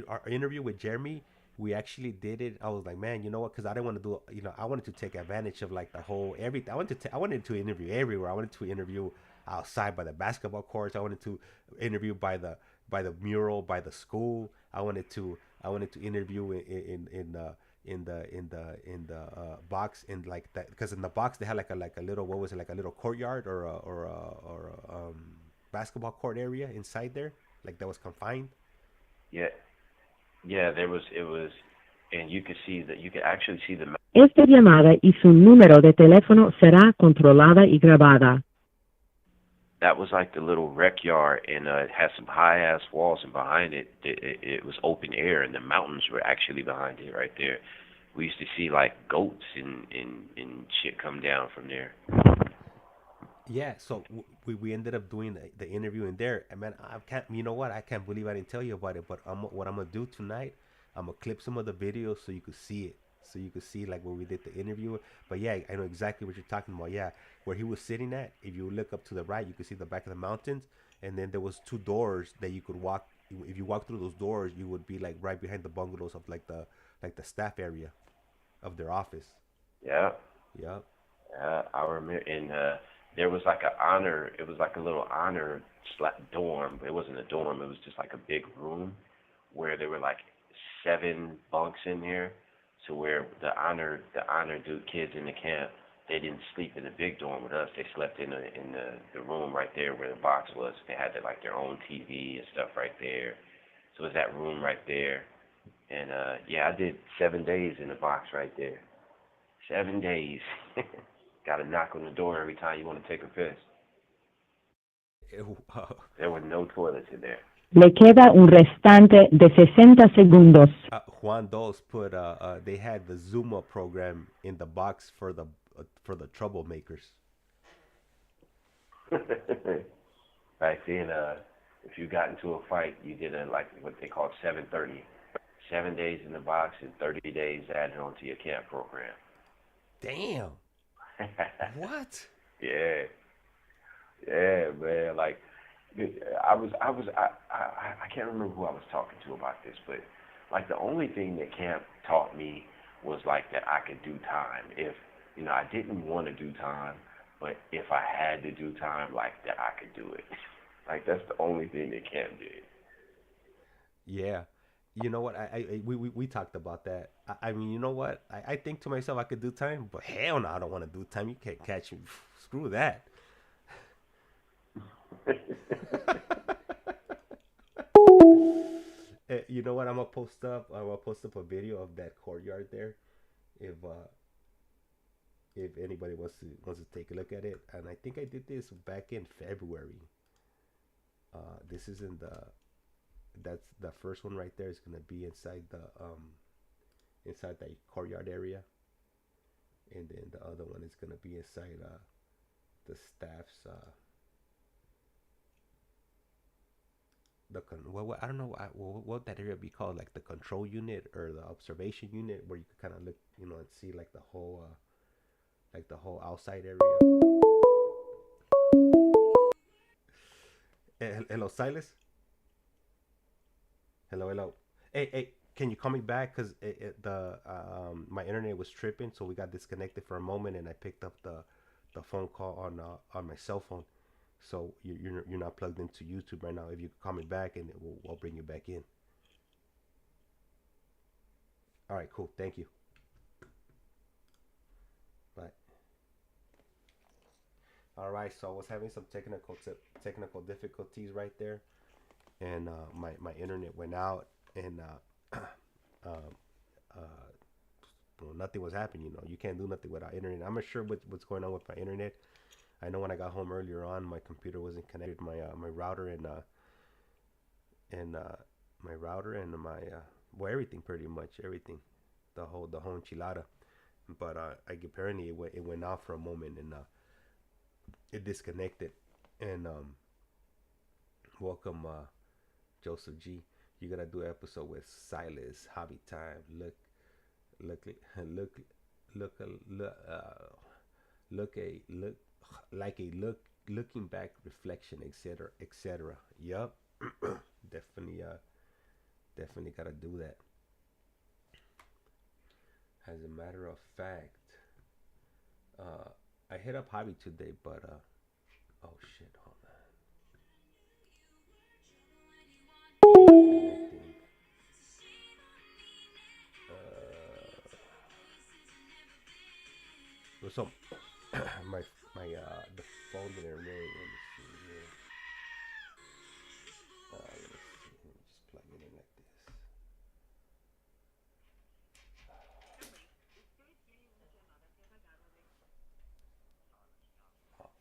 our interview with Jeremy, we actually did it. I was like, man, you know what? Because I didn't want to do, I wanted to take advantage of like the whole everything. I wanted to interview everywhere. I wanted to interview outside by the basketball courts. I wanted to interview by the mural by the school. I wanted to interview in the box in like that because in the box they had like a little what was it like a little courtyard or basketball court area inside there like that was confined. Yeah, yeah, it was, and you could actually see the. Esta llamada y su número de teléfono será controlada y grabada. That was like the little rec yard, and it had some high ass walls, and behind it was open air, and the mountains were actually behind it right there. We used to see like goats and shit come down from there. Yeah, so we ended up doing the interview in there. And man, I can't. You know what? I can't believe I didn't tell you about it. But what I'm gonna do tonight, I'm gonna clip some of the videos so you could see it. So you could see like where we did the interview. But yeah, I know exactly what you're talking about. Yeah, where he was sitting at. If you look up to the right, you could see the back of the mountains. And then there was two doors that you could walk. If you walk through those doors, you would be like right behind the bungalows of like the staff area of their office. Yeah, Yep. I remember, and there was like a honor. It was like a little honor dorm. It wasn't a dorm. It was just like a big room where there were like 7 bunks in there. So where the honor kids in the camp, they didn't sleep in the big dorm with us. They slept in the room right there where the box was. They had like their own TV and stuff right there. So it was that room right there. And yeah, I did 7 days in the box right there. 7 days. Got to knock on the door every time you want to take a piss. There were no toilets in there. Le queda un restante de 60 segundos. Juan Dos put they had the Zuma program in the box for the troublemakers. Back then, if you got into a fight, you did like what they call 730. 7 days in the box and 30 days added onto your camp program. Damn. What? Yeah, man. Like, I can't remember who I was talking to about this, but like the only thing that camp taught me was like that I could do time. If I didn't want to do time, but if I had to do time, like that I could do it. Like that's the only thing that camp did. Yeah. You know what? We talked about that. I mean, you know what? I think to myself I could do time, but hell no, I don't want to do time. You can't catch me. Screw that. You know what? I'm gonna post up a video of that courtyard there, if anybody wants to take a look at it. And I think I did this back in February. This is that's the first one right there is gonna be inside the courtyard area, and then the other one is gonna be inside the staff's I don't know what that area be called, like the control unit or the observation unit, where you can kind of look, and see like the whole outside area. Hello, Silas. Hello. Hey, can you call me back? Cause my internet was tripping, so we got disconnected for a moment, and I picked up the phone call on my cell phone. So you're not plugged into YouTube right now. If you call me back, and I'll bring you back in. All right, cool. Thank you. Bye. All right, so I was having some technical difficulties right there, and my internet went out, and well, nothing was happening. You can't do nothing without internet. I'm not sure what's going on with my internet. I know when I got home earlier on, my computer wasn't connected. My router and my well, everything, pretty much everything, the whole enchilada. But apparently it went out for a moment, and it disconnected. And welcome, Joseph G. You gotta do an episode with Silas. Hobby time. Look looking back reflection, etc. Yup. Definitely gotta do that. As a matter of fact, I hit up Hobby today, but oh shit, hold on. So my the phone didn't ring. Let me see here. Let me see. Let me just plug it in like this. Oh fuck.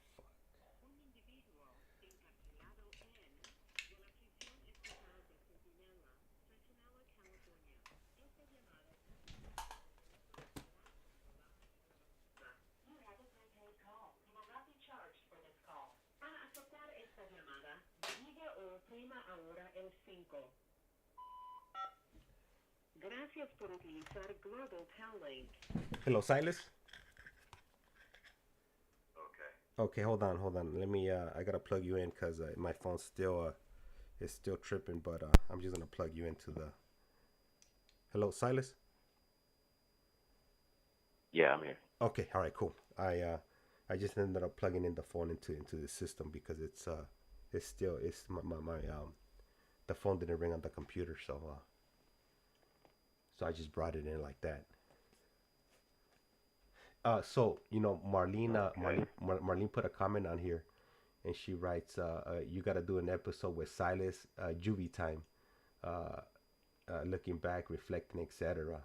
Gracias por utilizar Global Talent. Hello, Silas. Okay. Okay, hold on. Let me. I gotta plug you in because my phone's still is still tripping. But I'm just gonna plug you into the. Hello, Silas. Yeah, I'm here. Okay, all right, cool. I just ended up plugging in the phone into the system because it's my the phone didn't ring on the computer, so I just brought it in like that. So Marlene, Okay. Marlene put a comment on here, and she writes, you got to do an episode with Silas, Juvie time, looking back, reflecting, etc.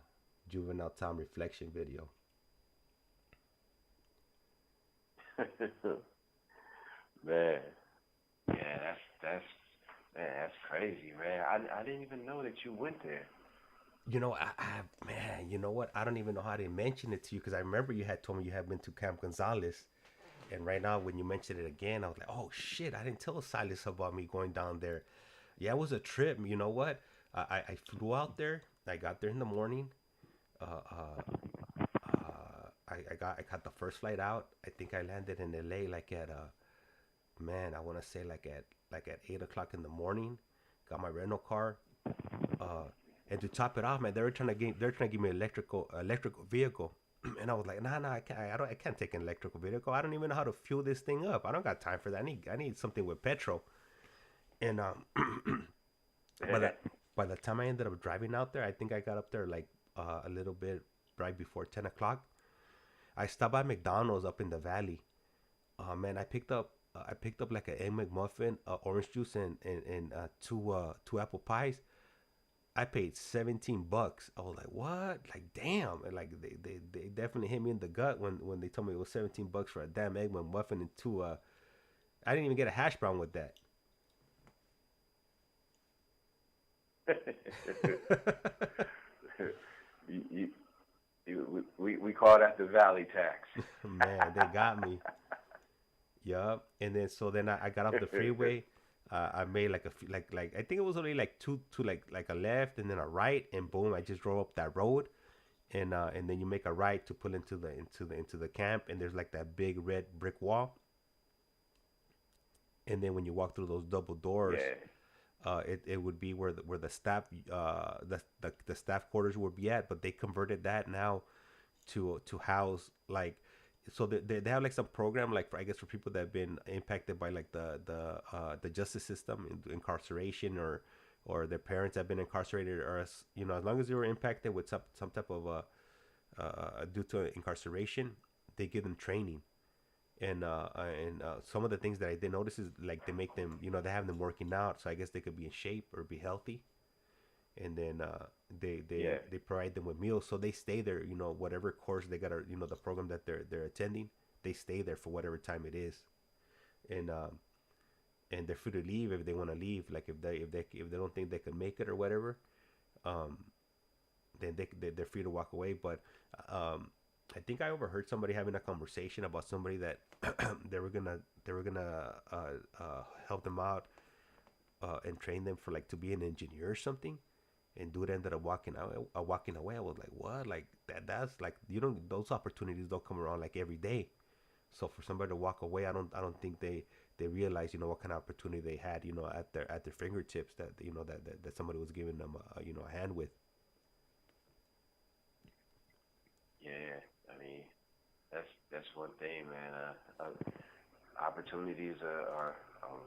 Juvenile time reflection video. Man, yeah, that's crazy, man. I didn't even know that you went there. You know, man, you know what? I don't even know how to mention it to you because I remember you had told me you had been to Camp Gonzales, and right now when you mentioned it again, I was like, oh shit, I didn't tell Silas about me going down there. Yeah, it was a trip. You know what? I flew out there. I got there in the morning. Uh, uh, I got the first flight out. I think I landed in LA like at man, I want to say like at 8 o'clock in the morning. Got my rental car. Uh, and to top it off, man, they're trying to give me electrical vehicle, and I was like, nah, I can't take an electrical vehicle. I don't even know how to fuel this thing up. I don't got time for that. I need something with petrol. And by the by the time I ended up driving out there, I think I got up there like a little bit right before 10 o'clock. I stopped by McDonald's up in the valley. Man, I picked up like an egg McMuffin, orange juice, and two apple pies. I paid $17. I was like, what? Like, damn! And like, they definitely hit me in the gut when they told me it was $17 for a damn egg McMuffin and two. I didn't even get a hash brown with that. we call that the valley tax. Man, they got me. Yup. And then I got off the freeway. I made like I think it was only like two like a left and then a right, and boom, I just drove up that road, and then you make a right to pull into the camp, and there's like that big red brick wall, and then when you walk through those double doors, it would be where the staff the staff quarters would be at, but they converted that now to house like, so they have like some program like for, I guess, for people that have been impacted by like the justice system, incarceration, or their parents have been incarcerated, or as long as they were impacted with some type of due to incarceration, they give them training. And some of the things that I did notice is like they make them, they have them working out, so I guess they could be in shape or be healthy. And then they provide them with meals, so they stay there. Whatever course they got, the program that they're attending, they stay there for whatever time it is, and they're free to leave if they want to leave. Like if they don't think they can make it or whatever, um, then they're free to walk away. But I think I overheard somebody having a conversation about somebody that they were gonna help them out and train them for like to be an engineer or something. And dude ended up walking away. I was like, what? Like that's like, those opportunities don't come around like every day. So for somebody to walk away, I don't think they realize, what kind of opportunity they had, at their fingertips, that that somebody was giving them a hand with. Yeah, I mean, that's one thing, man. Opportunities are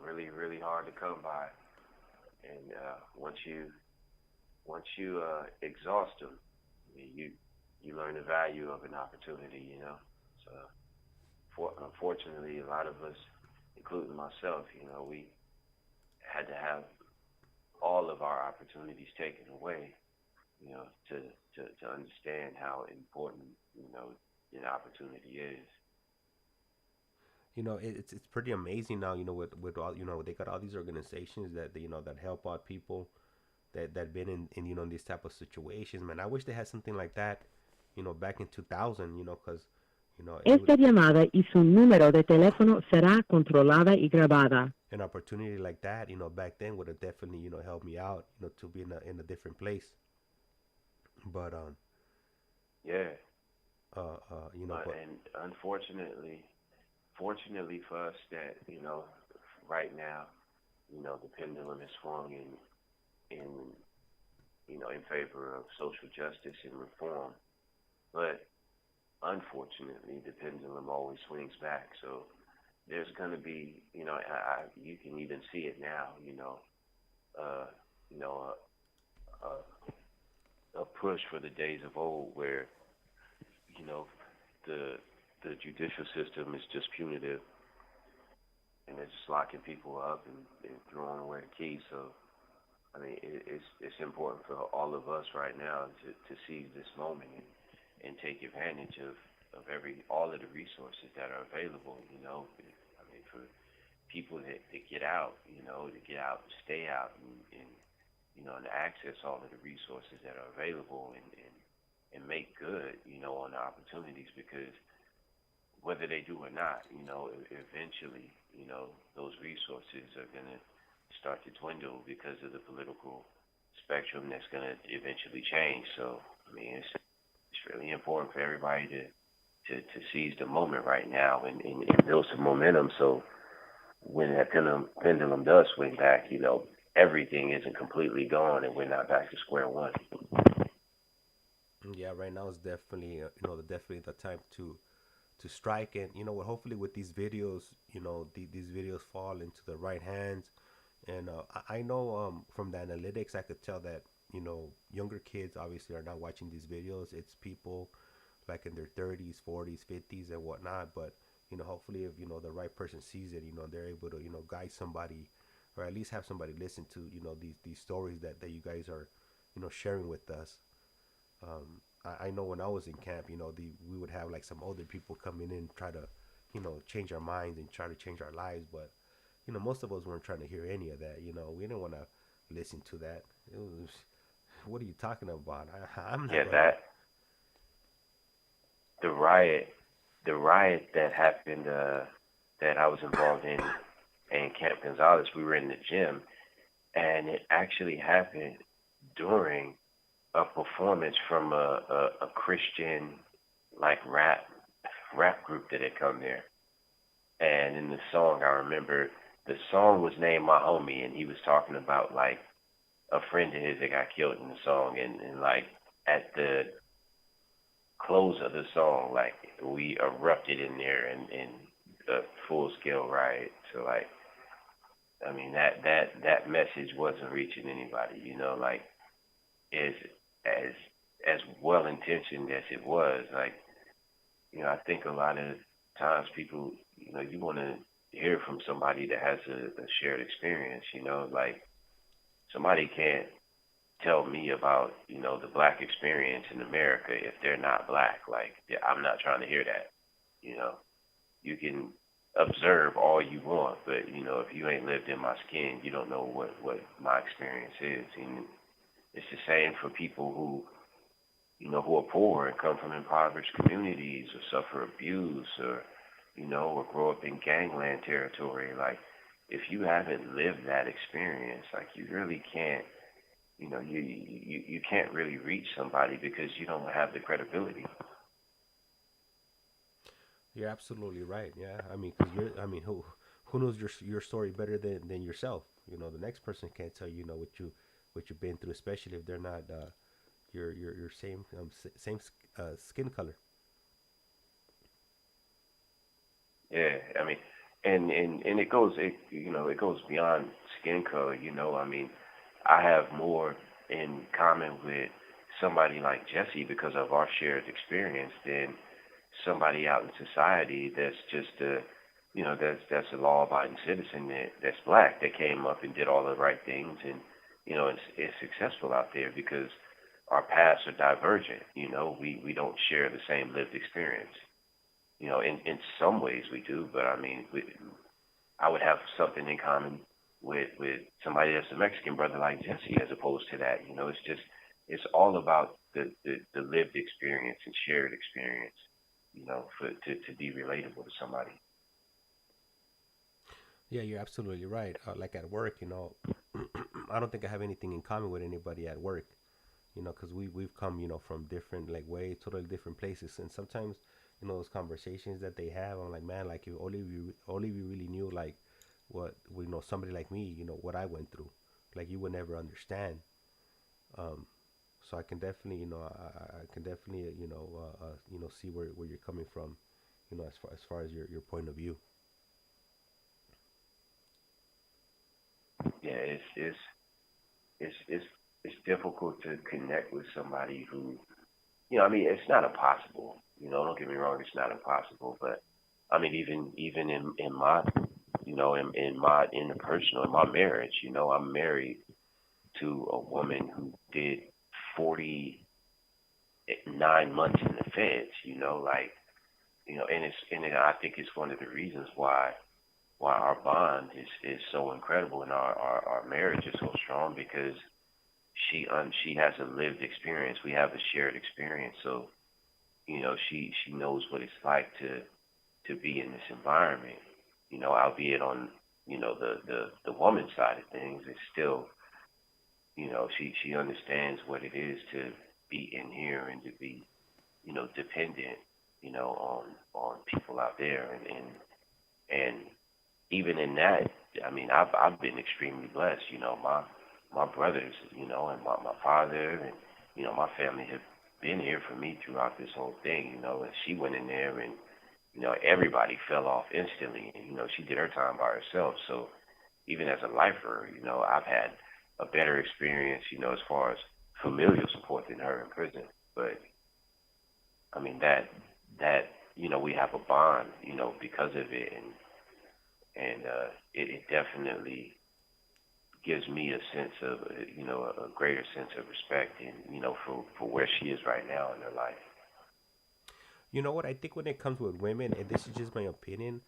really, really hard to come by, and once you exhaust them, you learn the value of an opportunity. So unfortunately, a lot of us, including myself, we had to have all of our opportunities taken away, to understand how important, an opportunity is. It's pretty amazing now, with all, they got all these organizations that that help out people that been in in these type of situations. Man, I wish they had something like that, back in 2000, because Esta llamada y su número de teléfono será controlada y grabada. an opportunity like that, back then would have definitely, helped me out, to be in a different place. But Yeah. but And unfortunately, fortunately for us, that right now, the pendulum is swung in favor of social justice and reform. But unfortunately, the pendulum always swings back. So there's going to be, you can even see it now, uh, you know, a push for the days of old where, the judicial system is just punitive and it's just locking people up and throwing away the keys. So, I mean, it's important for all of us right now to seize this moment and take advantage all of the resources that are available. I mean, for people that get out, to get out and stay out and access all of the resources that are available and make good, on the opportunities, because whether they do or not, eventually, those resources are going to start to dwindle because of the political spectrum that's going to eventually change. So, I mean, it's really important for everybody to seize the moment right now and build some momentum. So when that pendulum does swing back, everything isn't completely gone and we're not back to square one. Yeah, right now is definitely definitely the time to strike, and hopefully with these videos, these videos fall into the right hands. And I know from the analytics I could tell that younger kids obviously are not watching these videos. It's people like in their 30s, 40s, 50s, and whatnot. But hopefully if the right person sees it, they're able to guide somebody, or at least have somebody listen to these stories that you guys are sharing with us. I know when I was in camp, we would have like some older people come in and try to change our minds and try to change our lives, but most of us weren't trying to hear any of that. We didn't want to listen to that. It was, what are you talking about? I'm not. Yeah, the riot that happened, that I was involved in Camp Gonzales. We were in the gym, and it actually happened during a performance from a Christian like rap group that had come there. And in the song, I remember the song was named My Homie, and he was talking about like a friend of his that got killed in the song, and like at the close of the song, like we erupted in there in a full scale riot. So like, I mean that message wasn't reaching anybody, like as well intentioned as it was. Like, I think a lot of times people, you want to hear from somebody that has a shared experience. Like somebody can't tell me about the black experience in America if they're not black. Like, I'm not trying to hear that. You can observe all you want, but if you ain't lived in my skin, you don't know what my experience is. And it's the same for people who who are poor and come from impoverished communities, or suffer abuse, or or grow up in gangland territory. Like, if you haven't lived that experience, like, you really can't you can't really reach somebody because you don't have the credibility. You're absolutely right. Yeah, I mean, because who knows your story better than yourself? The next person can't tell what you've been through, especially if they're not your same skin color. Yeah, I mean, and it goes beyond skin color. I mean, I have more in common with somebody like Jesse because of our shared experience than somebody out in society that's just that's a law-abiding citizen that's black, that came up and did all the right things, and is successful out there because our paths are divergent. We don't share the same lived experience. In some ways we do, but I mean, I would have something in common with somebody that's a Mexican brother like Jesse, as opposed to that. It's all about the lived experience and shared experience, to be relatable to somebody. Yeah, you're absolutely right. Like at work, I don't think I have anything in common with anybody at work, because we've come, from different like ways, totally different places, and sometimes, those conversations that they have, I'm like, man, like if only we really knew like what somebody like me, what I went through, like you would never understand. So I can definitely, I can definitely, see where you're coming from, as far as your point of view. Yeah, it's difficult to connect with somebody who, I mean, it's not impossible. Don't get me wrong, it's not impossible. But I mean, even in my, in the personal, in my marriage, I'm married to a woman who did 49 months in the feds. Like, I think it's one of the reasons why our bond is so incredible and our marriage is so strong, because she has a lived experience. We have a shared experience, so she knows what it's like to be in this environment. Albeit on the woman side of things, it's still she understands what it is to be in here and to be dependent on people out there, and even in that, I mean, I've been extremely blessed. My brothers, and my father, and my family have been here for me throughout this whole thing. And she went in there, and everybody fell off instantly. And she did her time by herself. So even as a lifer, I've had a better experience, as far as familial support than her in prison. But I mean that we have a bond, because of it, and it definitely gives me a sense of, a greater sense of respect, and for where she is right now in her life. You know what? I think when it comes with women, and this is just my opinion,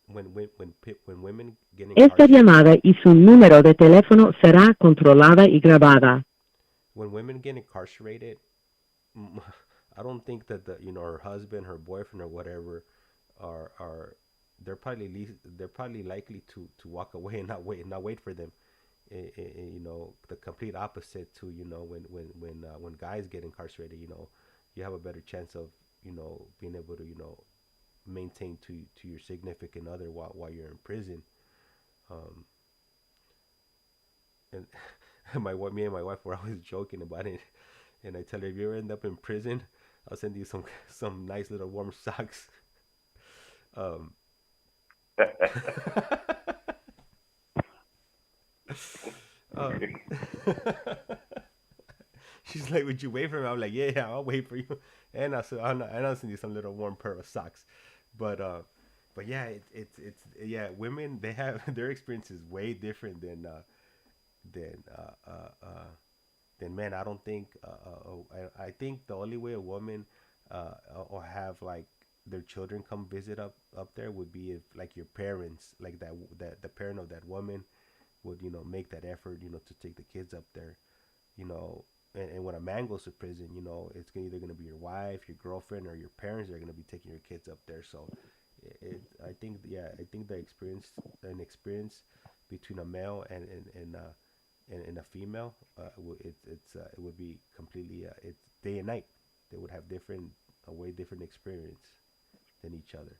when women get Esta incarcerated, llamada y su número de teléfono será controlada y grabada. when women get incarcerated, I don't think that her husband, her boyfriend, or whatever are they're probably likely to walk away and not wait for them. The complete opposite to when guys get incarcerated, you have a better chance of being able to maintain to your significant other while you're in prison. And me and my wife were always joking about it, and I tell her, if you ever end up in prison, I'll send you some nice little warm socks. She's like, would you wait for me? I'm like, yeah, I'll wait for you, and I'll send you some little warm pair of socks. But yeah, it's women, they have their experience is way different than men. I don't think I think the only way a woman or have like their children come visit up there would be if like your parents, like that the parent of that woman would make that effort to take the kids up there, and when a man goes to prison, it's either going to be your wife, your girlfriend, or your parents that are going to be taking your kids up there. So I think the experience between a male and a female, it would be completely it's day and night. They would have a way different experience than each other.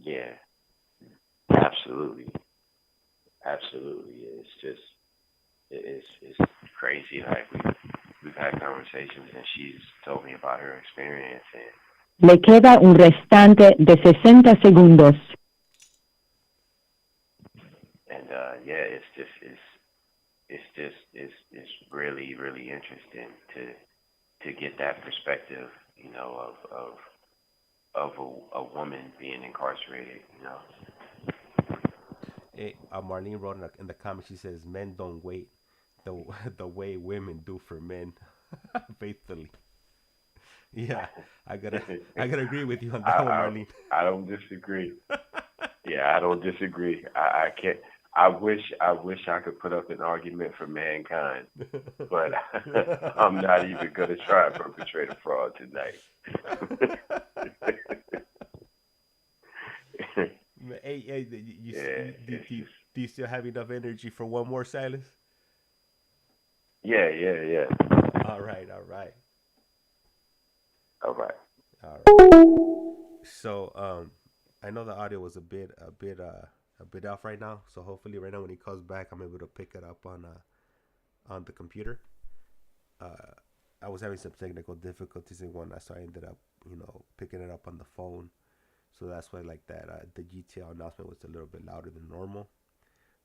Yeah, absolutely. It's just it's crazy. Like we've had conversations, and she's told me about her experience. And Le queda un restante de 60 segundos. And yeah, it's really, really interesting to get that perspective, of a woman being incarcerated, Hey, Marlene wrote in the comments. She says, "Men don't wait the way women do for men." Faithfully. Yeah, I gotta agree with you on that one, Marlene. I don't disagree. Yeah, I don't disagree. I can't. I wish I could put up an argument for mankind, but I'm not even gonna try and perpetrate a fraud tonight. Hey, do you still have enough energy for one more, Silas? Yeah. All right. So, I know the audio was a bit off right now. So hopefully, right now when he comes back, I'm able to pick it up on the computer. I was having some technical difficulties in one, so I ended up, picking it up on the phone. So that's why, like that, the GTL announcement was a little bit louder than normal.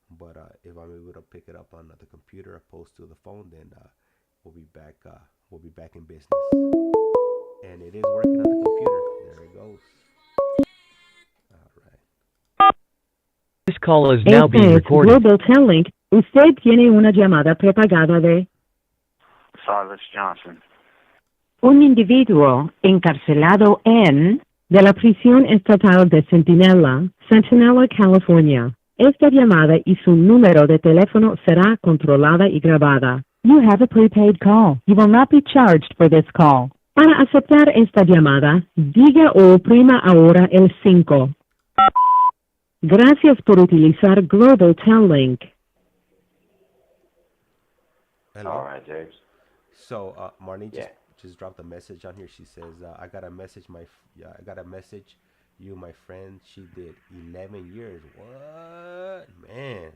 But if I'm able to pick it up on the computer opposed to the phone, then we'll be back. We'll be back in business. And it is working on the computer. There it goes. All right. This call is now being recorded. Global Telling. Usted tiene una llamada prepagada de Silas Johnson. Un individuo encarcelado en de la prisión estatal de Centinela, California. Esta llamada y su número de teléfono será controlada y grabada. You have a prepaid call. You will not be charged for this call. Para aceptar esta llamada, diga o oprima ahora el 5. Gracias por utilizar Global Tel Link. Hello. All right, James. So Marlene Yeah. just dropped a message on here. She says, I got a message. I got a message. You, my friend. She did 11 years. What, man?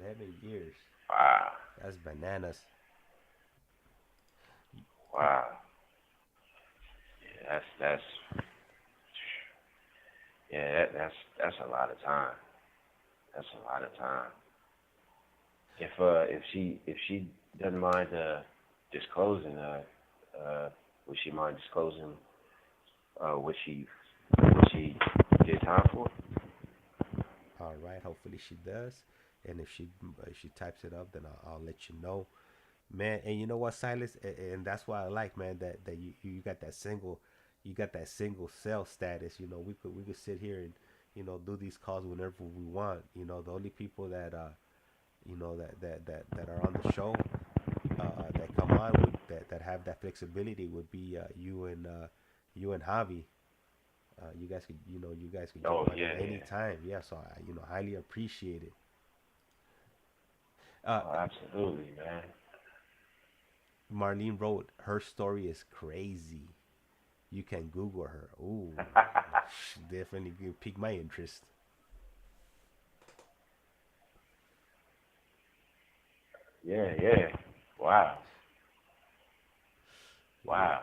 11 years. Wow. That's bananas. Wow. Yeah, that's a lot of time. That's a lot of time. If she doesn't mind disclosing, would she mind disclosing what she did time for? All right. Hopefully she does. And if she types it up, then I'll let you know, man. And you know what, Silas, and that's why I like, man, that you got that single, cell status. You know, we could sit here and do these calls whenever we want. You know, the only people that that are on the show that come on with that have that flexibility would be you and Javi. You guys could Oh, jump on yeah, at any yeah. time. Yeah, so I highly appreciate it. Oh, absolutely, man. Marlene wrote, her story is crazy. You can Google her. Ooh, definitely pique my interest. Yeah, yeah. Wow. Wow.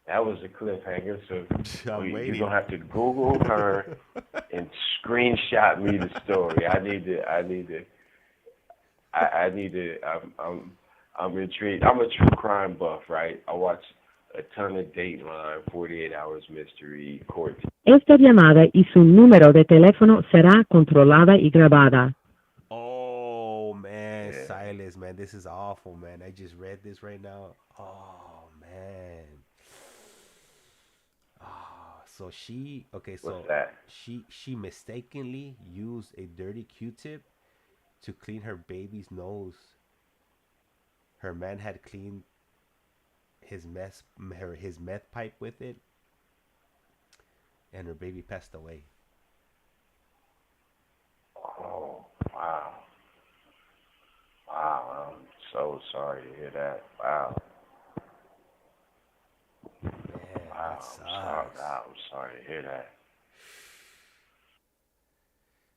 That was a cliffhanger, so I'm you're waiting. gonna have to Google her and screenshot me the story. I'm intrigued. I'm a true crime buff, right? I watch a ton of Dateline, 48 Hours Mystery, Court. Esta llamada y su número de teléfono será controlada y grabada. Oh man, Yeah. Silas, man, this is awful, man. I just read this right now. Oh man. So What's that? she mistakenly used a dirty Q-tip to clean her baby's nose. Her man had cleaned his meth pipe with it, and her baby passed away. Oh, wow. Wow, I'm so sorry to hear that. Wow. Man, that Wow, sucks. I'm sorry to hear that.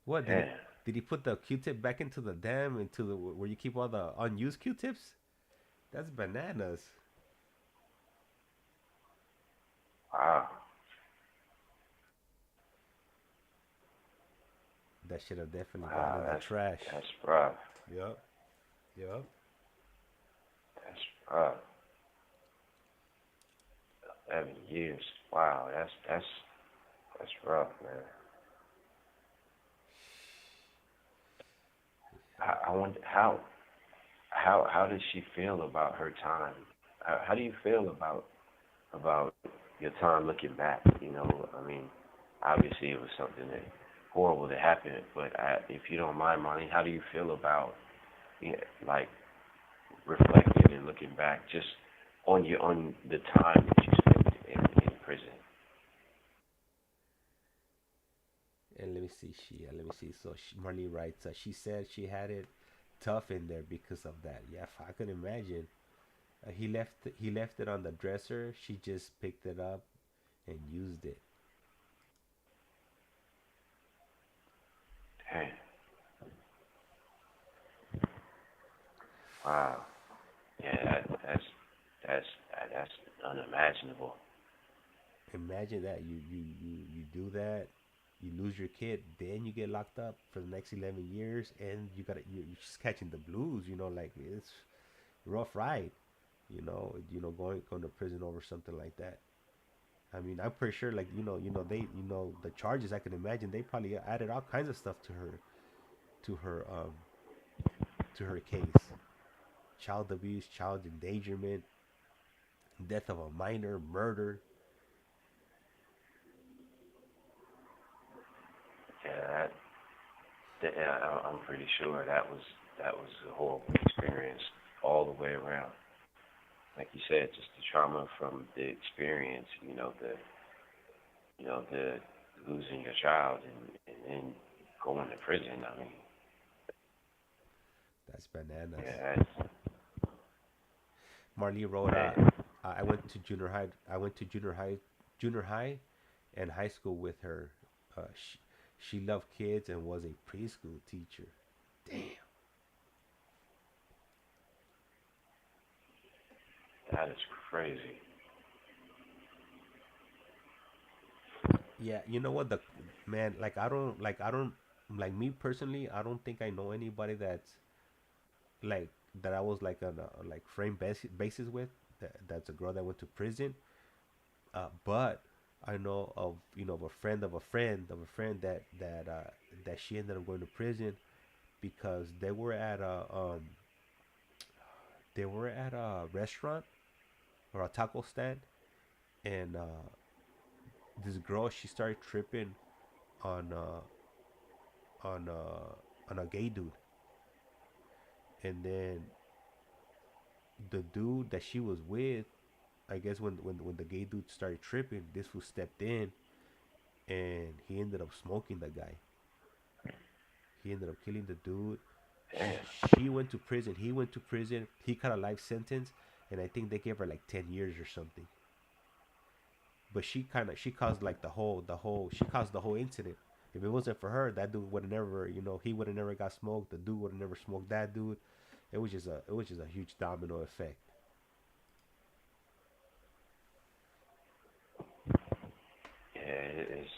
What Man, did he put the Q-tip back into the dam into the where you keep all the unused Q-tips? That's bananas. wow. That should have definitely gone Wow, in the trash. that's rough. Yep. Yep. That's rough. 11 years. Wow, that's rough, man. I wonder how does she feel about her time? How do you feel about your time looking back? You know, I mean, obviously it was something that horrible that happened, but if you don't mind, Monty, how do you feel about like reflecting and looking back just on the time that you spent in prison? And let me see. Let me see. So Marlene writes. She said she had it tough in there because of that. Yeah, I could imagine. He left it on the dresser. She just picked it up and used it. Damn. Wow. Yeah, that's unimaginable. Imagine that you do that, you lose your kid, then you get locked up for the next 11 years, and you're just catching the blues. You know, like it's rough ride. Going to prison over something like that. I mean, I'm pretty sure, like the charges. I can imagine they probably added all kinds of stuff to her to her case: child abuse, child endangerment, death of a minor, murder. Yeah, I'm pretty sure that was a horrible experience all the way around. Like you said, just the trauma from the experience. The losing your child and then going to prison. I mean, That's bananas. yeah, Marlene wrote, man, I went to junior high. I went to junior high, and high school with her. She loved kids and was a preschool teacher. Damn. that is crazy. Yeah, you know what, the man, like I don't like me personally. I don't think I know anybody like that I was like on a like frame basis with. That's a girl that went to prison. But I know of of a friend of a friend of a friend that she ended up going to prison because they were at a restaurant or a taco stand, and this girl, she started tripping on on on a gay dude, and then the dude that she was with, I guess when the gay dude started tripping, this fool stepped in and he ended up smoking the guy. He ended up killing the dude. Damn. She went to prison. He went to prison. He got a life sentence, and I think they gave her like 10 years or something. But she caused like the whole she caused the whole incident. If it wasn't for her, that dude would have never, he would have never got smoked. The dude would have never smoked that dude. It was just a huge domino effect. Yeah, it is.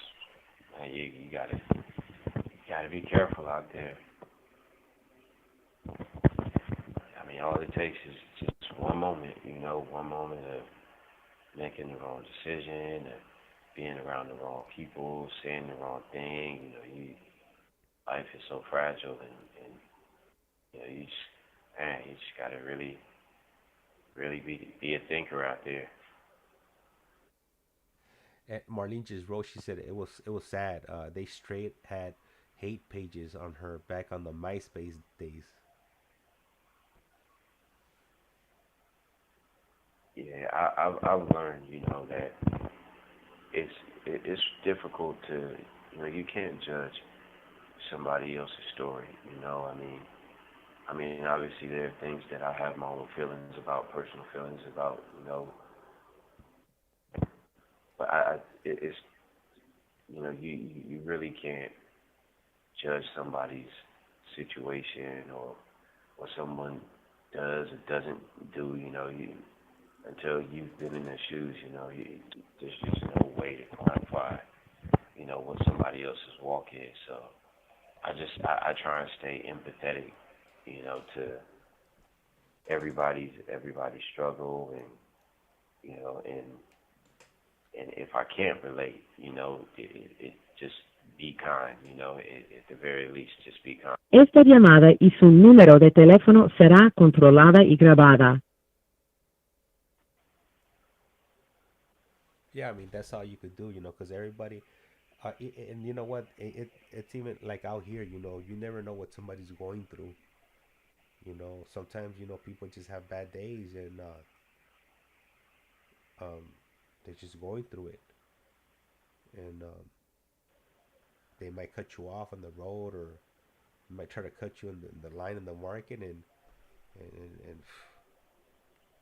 Man, you gotta be careful out there. I mean, all it takes is just one moment. One moment of making the wrong decision, or being around the wrong people, saying the wrong thing. Life is so fragile, and you just gotta really, really be a thinker out there. And Marlene just wrote. She said it was sad. They straight had hate pages on her back on the MySpace days. Yeah, I've learned, that it's it's difficult to, you can't judge somebody else's story. I mean, obviously there are things that I have my own feelings about, personal feelings about, but it's, you really can't judge somebody's situation or what someone does or doesn't do. Until you've been in their shoes. There's just no way to quantify, what somebody else's walk is. So I try and stay empathetic, to everybody's struggle, and you know, and if I can't relate, it just be kind, at the very least, just be kind. Esta llamada y su número de teléfono será controlada y grabada. Yeah, I mean that's all you could do, because everybody, and you know what, it's even like out here, you never know what somebody's going through. Sometimes people just have bad days, and they're just going through it, and they might cut you off on the road, or might try to cut you in the line in the market, and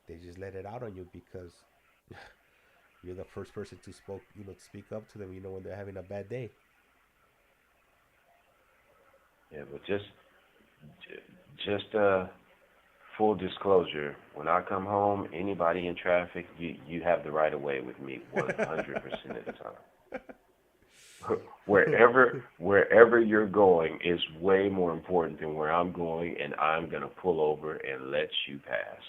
they just let it out on you because you're the first person to speak up to them, when they're having a bad day. Yeah, but just full disclosure, when I come home, anybody in traffic, you have the right of way with me 100% of the time. Wherever you're going is way more important than where I'm going, and I'm gonna pull over and let you pass.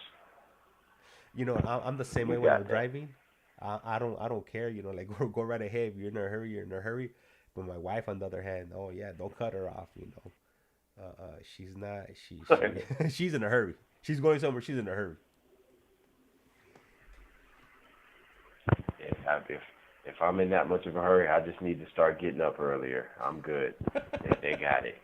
I'm the same You way when got I'm that. driving. I don't care. Like go right ahead. If you're in a hurry, you're in a hurry. But my wife, on the other hand, oh yeah, don't cut her off. She's not. She's in a hurry. She's going somewhere. She's in a hurry. If I'm in that much of a hurry, I just need to start getting up earlier. I'm good. They got it.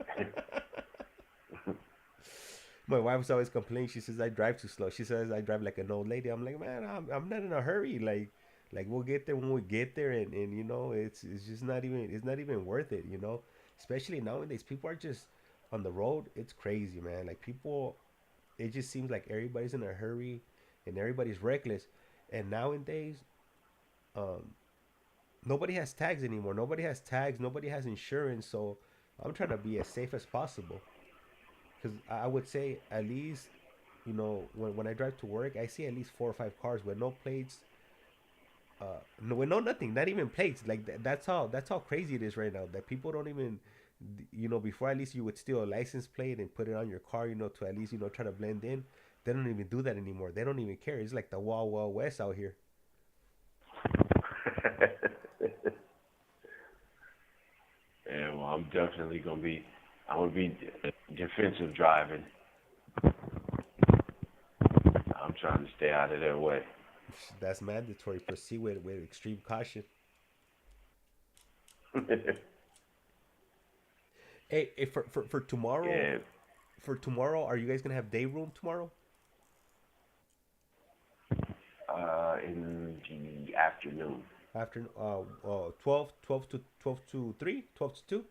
My wife's always complaining. She says I drive too slow. She says I drive like an old lady. I'm like, man, I'm not in a hurry. Like we'll get there when we get there, and you know, it's just not even worth it. You know, especially nowadays, people are just on the road. It's crazy, man. Like people, it just seems like everybody's in a hurry, and everybody's reckless. And nowadays, um, nobody has tags anymore. Nobody has tags. Nobody has insurance. So I'm trying to be as safe as possible. Because I would say at least, you know, when I drive to work, I see at least 4 or 5 cars with no plates, no, with no nothing, not even plates. Like that's how crazy it is right now. That people don't even, you know, before at least you would steal a license plate and put it on your car, you know, to at least try to blend in. They don't even do that anymore. They don't even care. It's like the Wild Wild West out here. Yeah, well, I'm definitely gonna be defensive driving. I'm trying to stay out of their way. That's mandatory. Proceed with extreme caution. Hey, for tomorrow, Yeah, are you guys gonna have day room tomorrow? in the afternoon. After 12 to 3, 12 to 2.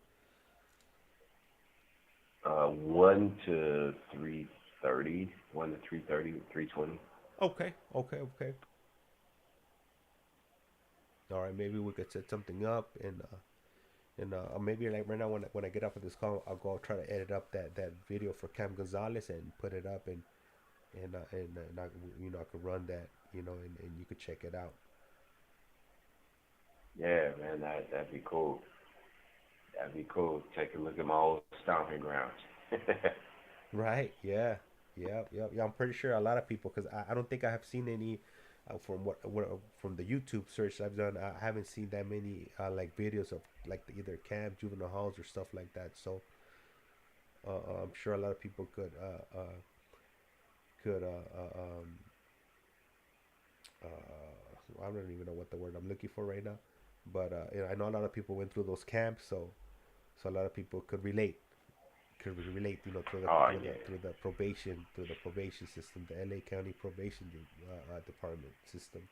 1 to 3:30, 1 to 3:30, 3:20. Okay. All right, maybe we could set something up, and maybe like right now when I get off of this call, I'll go try to edit up that video for Cam Gonzalez and put it up, and I could run that, and you could check it out. Yeah, man, that'd be cool. That'd be cool. Take a look at my old stomping grounds. Right? Yeah. Yeah. I'm pretty sure a lot of people, because I don't think I have seen any from from the YouTube search I've done. I haven't seen that many like videos of like either camp, juvenile halls, or stuff like that. So I'm sure a lot of people could I don't even know what the word I'm looking for right now, but I know a lot of people went through those camps, so a lot of people could relate, through the Oh through yeah, the through the probation system, the LA County probation department system.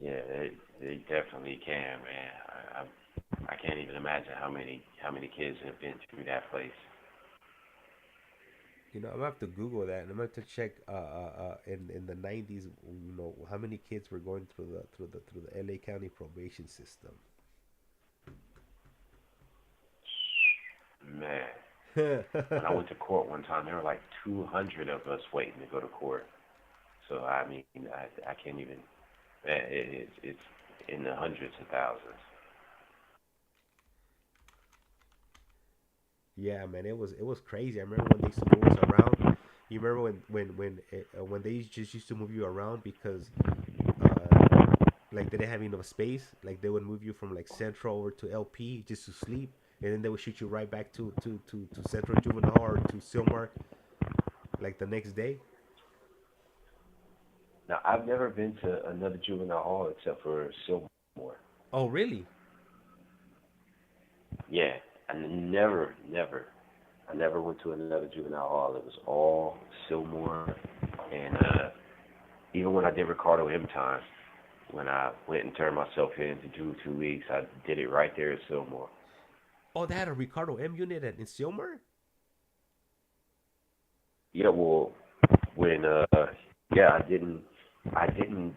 yeah, they definitely can, man. I can't even imagine how many kids have been through that place. I'm gonna have to Google that, and I'm gonna have to check in the 90s, how many kids were going through the LA County probation system. Man, when I went to court one time, there were like 200 of us waiting to go to court. So I mean, I can't even. Man, it's in the hundreds of thousands. Yeah, man, it was crazy. I remember when they used to move us around. You remember when they just used to move you around because like they didn't have enough space. Like they would move you from like Central over to LP just to sleep, and then they would shoot you right back to Central Juvenile or to Silmar like the next day. Now, I've never been to another juvenile hall except for Silmore. Oh, really? Yeah, I never went to another juvenile hall. It was all Silmore, and even when I did Ricardo M time, when I went and turned myself in to do 2 weeks, I did it right there at Silmore. Oh, they had a Ricardo M unit in Silmar? Yeah, well, when yeah, I didn't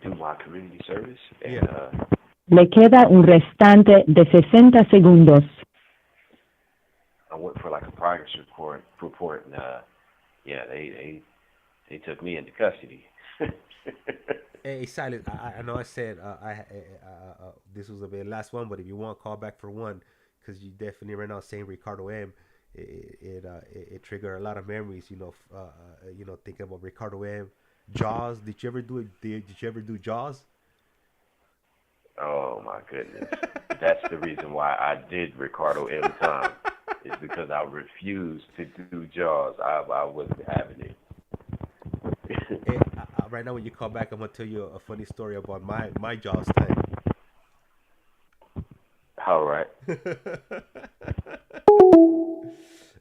do my community service, and Yeah. Le queda un restante de 60 segundos. I went for like a progress report, and yeah, they took me into custody. Hey, Silas, I know I said this was the last one, but if you want, call back for one, because you definitely right now saying Ricardo M. It triggered a lot of memories. Thinking about Ricardo M. Jaws. Did you ever do it? Did you ever do Jaws? Oh my goodness. That's the reason why I did Ricardo every time. Is because I refused to do Jaws. I wasn't having it. Hey, right now when you call back, I'm gonna tell you a funny story about my Jaws time. All right.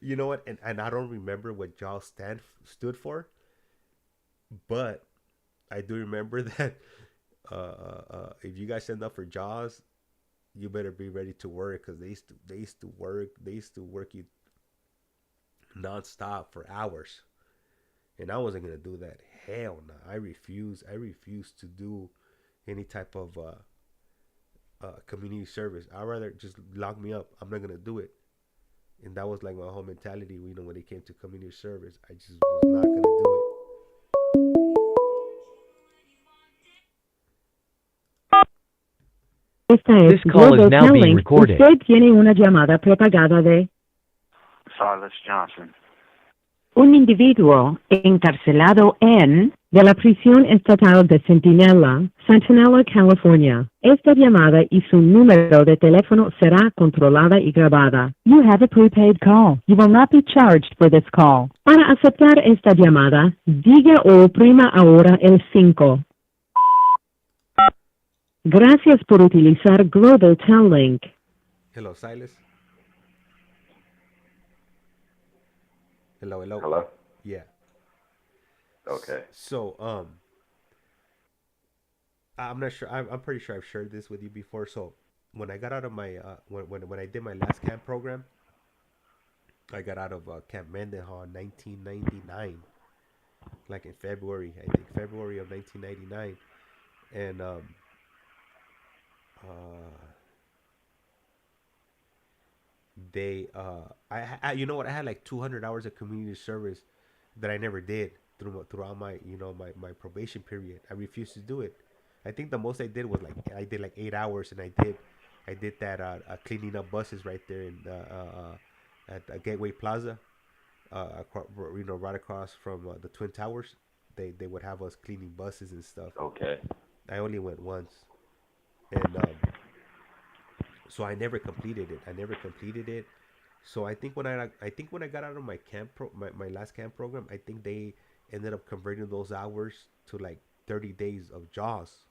You know what? And I don't remember what Jaws stood for, but I do remember that if you guys end up for Jaws, you better be ready to work because they used to work you nonstop for hours, and I wasn't gonna do that. Hell no, I refuse to do any type of community service. I'd rather just lock me up. I'm not gonna do it. And that was like my whole mentality. You know, when it came to community service, I just was not gonna do Esta es This call is Global now being Telling. recorded. Usted tiene una llamada propagada de Silas Johnson. un individuo encarcelado en de la prisión estatal de Sentinela, California. Esta llamada y su número de teléfono será controlada y grabada. You have a prepaid call. You will not be charged for this call. Para aceptar esta llamada, diga o oprima ahora el 5. Gracias por utilizar Global Telling. it. Hello, Silas. Hello, hello. Hello? Yeah. Okay. So, I'm not sure. I'm pretty sure I've shared this with you before. So, when I got out of my when I did my last camp program, I got out of Camp Mendenhall in 1999, like in February. I think February of 1999, and uh, I you know what, I had like 200 hours of community service that I never did throughout my my probation period. I refused to do it. I think the most I did was like I did like 8 hours, and I did that cleaning up buses right there in at Gateway Plaza, right across from the Twin Towers. They would have us cleaning buses and stuff. Okay. I only went once, and so I never completed it. So I think when I got out of my last camp program, I think they ended up converting those hours to like 30 days of Jaws.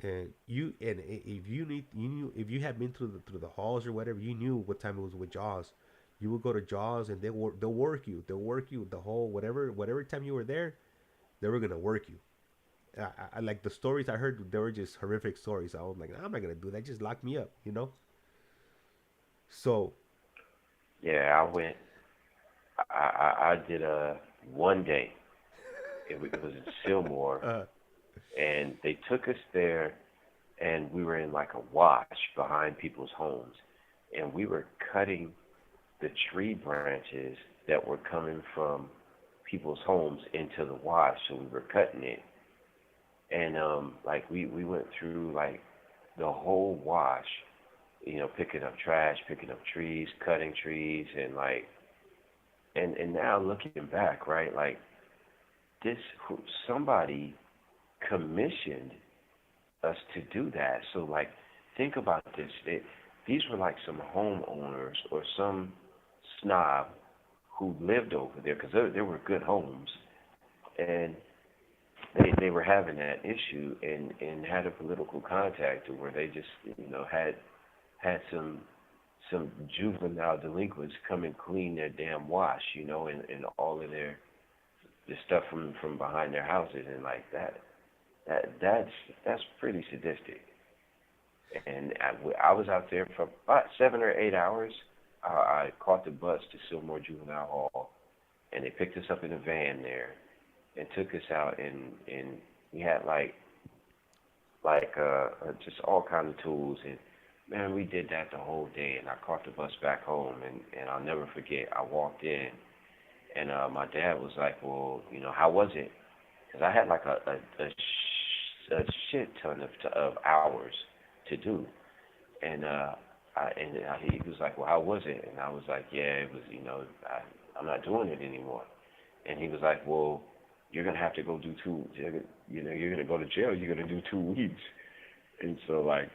And if you knew, if you had been through the halls or whatever, you knew what time it was with Jaws. You would go to Jaws, and they'll work you. They'll work you the whole whatever time you were there. They were gonna work you. I like the stories I heard. They were just horrific stories. I was like, I'm not gonna do that. Just lock me up. So Yeah, I went. I did a 1 day. It was in Silmore, uh, and they took us there, and we were in like a wash behind people's homes, and we were cutting the tree branches that were coming from people's homes into the wash. So we were cutting it, and like we went through like the whole wash, picking up trash, picking up trees, cutting trees, and like, and now looking back, right, like this, somebody commissioned us to do that. So like, think about this. These were like some homeowners or some snob who lived over there, because there were good homes, and they were having that issue, and had a political contact to where they just had some juvenile delinquents come and clean their damn wash, and all of the stuff from behind their houses, and like that's pretty sadistic. And I was out there for about 7 or 8 hours. I caught the bus to Silmore Juvenile Hall, and they picked us up in a van there and took us out, and we had like just all kinds of tools, and man, we did that the whole day. And I caught the bus back home, and I'll never forget. I walked in, and my dad was like, "Well, how was it?" Because I had like a shit ton of hours to do, and he was like, "Well, how was it?" And I was like, "Yeah, it was. I'm not doing it anymore." And he was like, "Well, you're gonna have to go do two. You're gonna go to jail. You're gonna do 2 weeks." And so like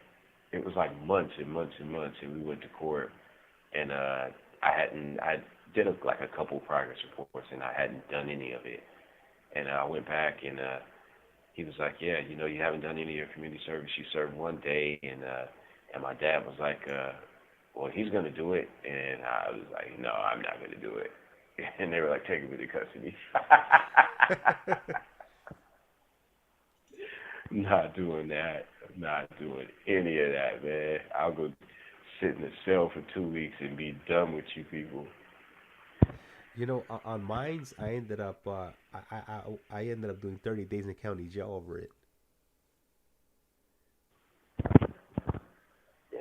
it was like months and months and months, and we went to court, and I did like a couple progress reports, and I hadn't done any of it, and I went back, and he was like, yeah, you know, you haven't done any of your community service. You served one day, and my dad was like, well, he's gonna do it, and I was like, no, I'm not gonna do it, and they were like taking me to custody. Not doing that. Not doing any of that, man. I'll go sit in a cell for 2 weeks and be done with you people. You know, on mines, I ended up I ended up doing 30 days in county jail over it.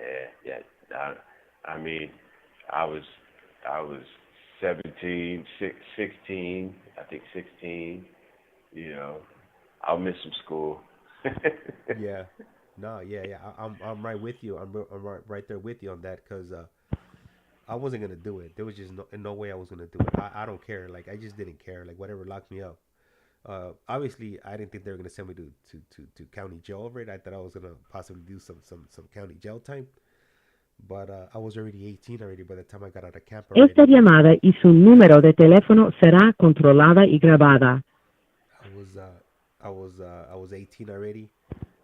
Yeah. I mean, I was 17, 16, I think 16. You know, I'll miss some school. Yeah, no, yeah. I'm right with you. I'm right there with you on that because I wasn't gonna do it. There was just no way I was gonna do it. I don't care. Like I just didn't care. Like whatever locked me up. Obviously, I didn't think they were gonna send me to county jail over it. I thought I was gonna possibly do some county jail time. But I was already 18 already by the time I got out of camp already. Esta llamada y su número de teléfono será controlada y grabada. I was 18 already.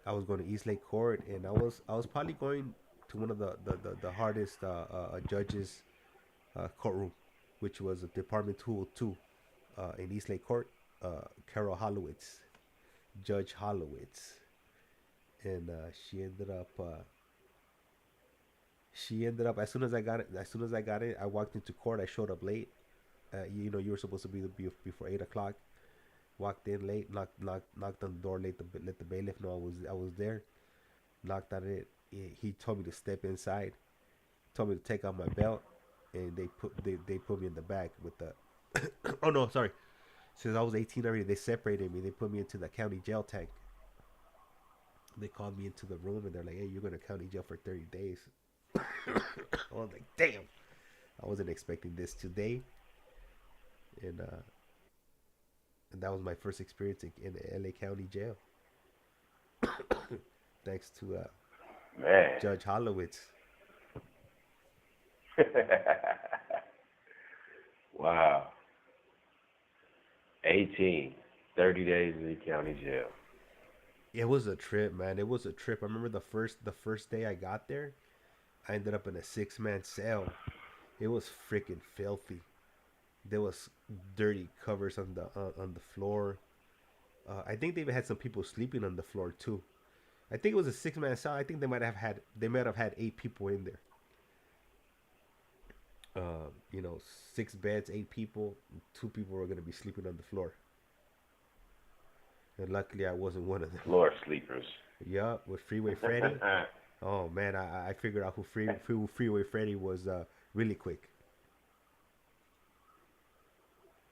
I was going to East Lake Court, and I was probably going to one of the hardest judges courtroom, which was Department 202 in East Lake Court. Carol Hollowitz, Judge Hollowitz, and she ended up as soon as I got it, I walked into court. I showed up late. You know, you were supposed to be before 8 o'clock. Walked in late, knocked on the door, let the bailiff know I was there. Knocked on it. He told me to step inside. Told me to take out my belt, and they put me in the back with the. Oh no, sorry. Since I was 18 already, they separated me. They put me into the county jail tank. They called me into the room, and they're like, "Hey, you're going to county jail for 30 days." I was like, "Damn!" I wasn't expecting this today, and that was my first experience in LA County Jail. Thanks to Man. Judge Hollowitz. Wow. 18, 30 days in the county jail. It was a trip, man. It was a trip. I remember the first day I got there, I ended up in a 6-man cell. It was freaking filthy. There was dirty covers on the floor. I think they even had some people sleeping on the floor too. I think it was a 6-man cell. I think they might have had 8 people in there. You know, 6 beds, 8 people. 2 people were gonna be sleeping on the floor. And luckily, I wasn't one of them. Floor sleepers. Yup, with Freeway Freddy. Oh man, I figured out who Freeway Freddy was really quick.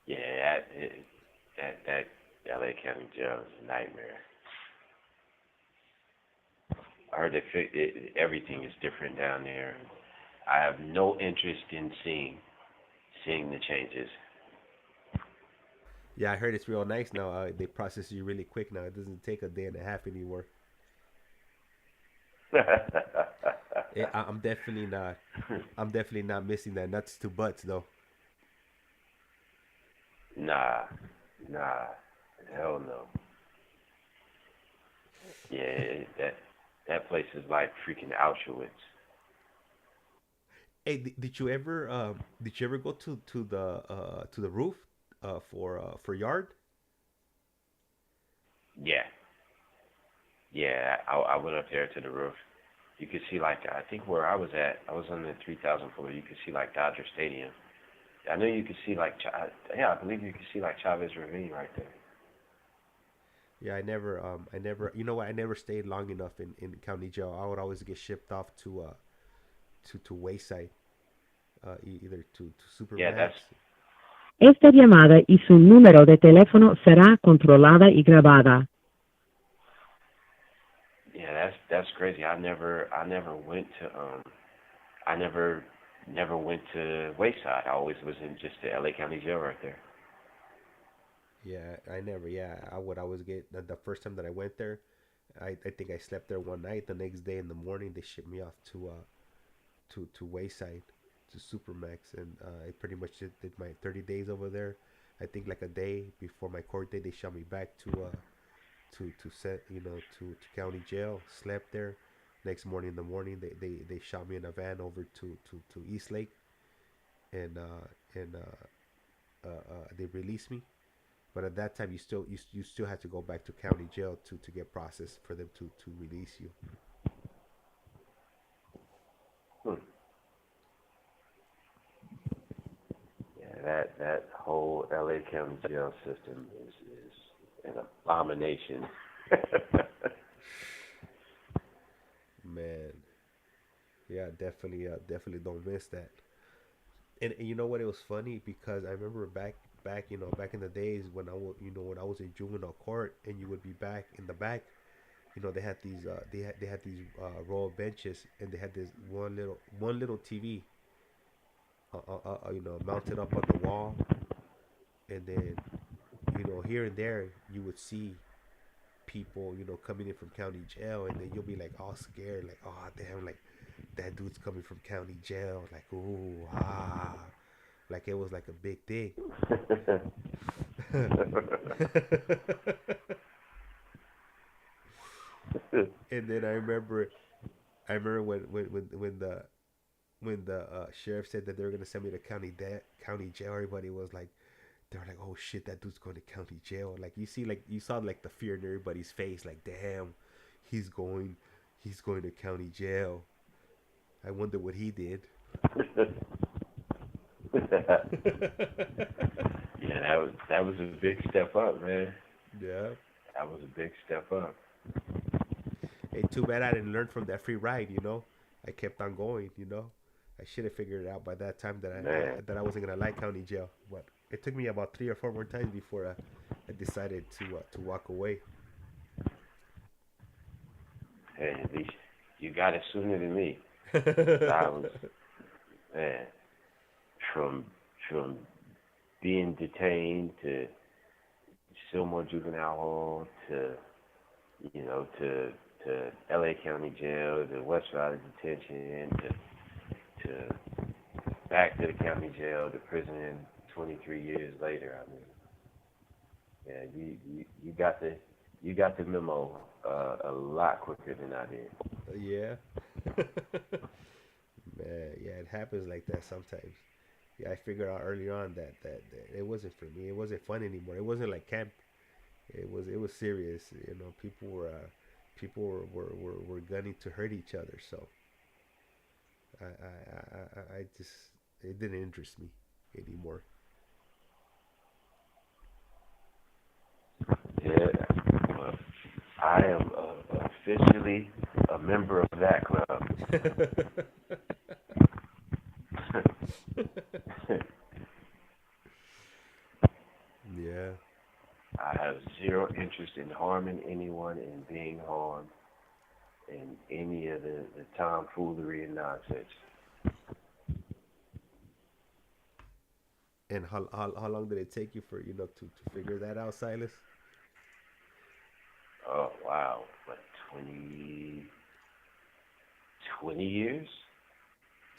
Yeah, that LA County jail is a nightmare. I heard everything is different down there. I have no interest in seeing the changes. Yeah, I heard it's real nice now. They process you really quick now. It doesn't take a day and a half anymore. Yeah, I'm definitely not missing that nuts to butts though. Nah, hell no. Yeah, that place is like freaking Auschwitz. Hey, did you ever go to the roof for yard? Yeah, I went up there to the roof. You could see, like, I think where I was at, I was on the 3,000 floor. You could see like Dodger Stadium. I know you could see like, I believe you could see like Chavez Ravine right there. Yeah, I never, you know what? I never stayed long enough in county jail. I would always get shipped off to Wayside, either to Supermax. Yeah, that's. Esta llamada y su número de teléfono será controlada y grabada. Yeah, that's crazy. I never went to Wayside. I always was in just the LA County Jail right there. Yeah, I never. Yeah, I would always get the first time that I went there, I think I slept there one night. The next day in the morning, they shipped me off to Wayside, to Supermax, and I pretty much did my 30 days over there. I think like a day before my court date, they shot me back to set to county jail. Slept there. Next morning in the morning, they shot me in a van over to East Lake, and they released me. But at that time, you still had to go back to county jail to get processed for them to release you. Hmm. Yeah, that whole LA County jail system is an abomination. Man, yeah, definitely don't miss that. And you know what? It was funny because I remember back in the days when when I was in juvenile court and you would be back in the back. They had these row of benches, and they had this one little TV, mounted up on the wall, and then here and there you would see people coming in from county jail, and then you'll be like all scared, like, oh damn, like that dude's coming from county jail, like, ooh, like it was like a big thing. And then I remember when the sheriff said that they were gonna send me to county jail. Everybody was like, they were like, oh shit, that dude's going to county jail. Like you saw like the fear in everybody's face, like, damn, he's going he's going to county jail. I wonder what he did. Yeah, that was a big step up, man. Yeah. That was a big step up. Hey, too bad I didn't learn from that free ride. I kept on going. I should have figured it out by that time that Man, I wasn't gonna like county jail. But it took me about 3 or 4 more times before I decided to walk away. hey, at least you got it sooner than me. 'Cause I was, man, from from being detained to Silmore Juvenile Hall to LA County Jail, to West Valley Detention, to back to the county jail, to prison 23 years later. I mean, yeah, you got the memo a lot quicker than I did. Yeah. Man, yeah, it happens like that sometimes. Yeah, I figured out early on that it wasn't for me. It wasn't fun anymore. It wasn't like camp. It was serious. People were gunning to hurt each other. So I just, it didn't interest me anymore. Yeah, well, I am officially a member of that club. Yeah. I have zero interest in harming anyone and being harmed in any of the tomfoolery and nonsense. And how long did it take you for to figure that out, Silas? Oh, wow. What, 20 years?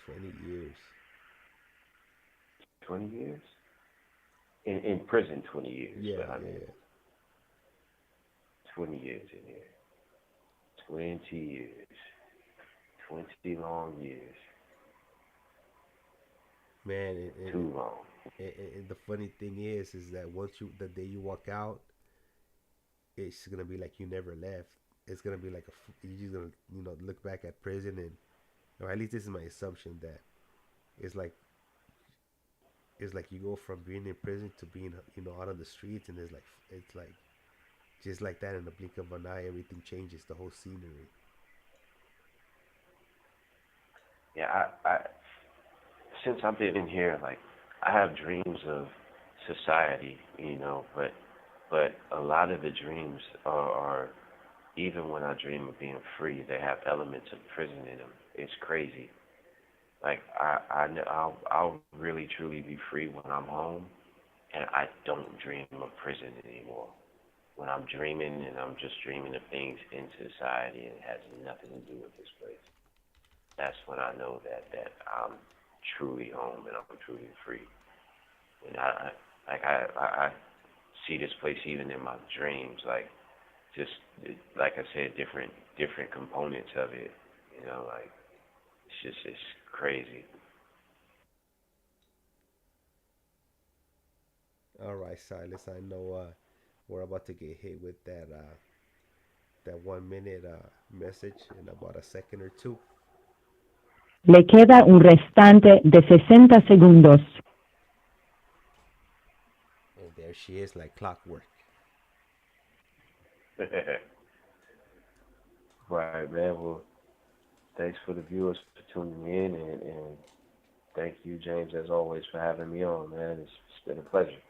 20 years. 20 years? In prison, 20 years. Yeah, But I yeah, mean, yeah. 20 years in here. 20 years. 20 long years. Man, Too long. and the funny thing is that the day you walk out, it's gonna be like you never left. It's gonna be like you're just gonna look back at prison, and or at least this is my assumption, that it's like it's like you go from being in prison to being out on the streets, and it's like just like that, in the blink of an eye, everything changes, the whole scenery. Yeah, I since I've been in here, like, I have dreams of society, but a lot of the dreams are even when I dream of being free, they have elements of prison in them. It's crazy. Like I'll really truly be free when I'm home, and I don't dream of prison anymore. when I'm dreaming and I'm just dreaming of things in society and it has nothing to do with this place. That's when I know that I'm truly home and I'm truly free. And I see this place even in my dreams, like just like I said, different components of it. You know, like it's crazy. All right, Silas. I know we're about to get hit with that 1 minute message in about a second or two. Le queda un restante de 60 segundos. And there she is, like clockwork. Right, man. Well, thanks for the viewers for tuning in, and thank you, James, as always, for having me on, man. It's been a pleasure.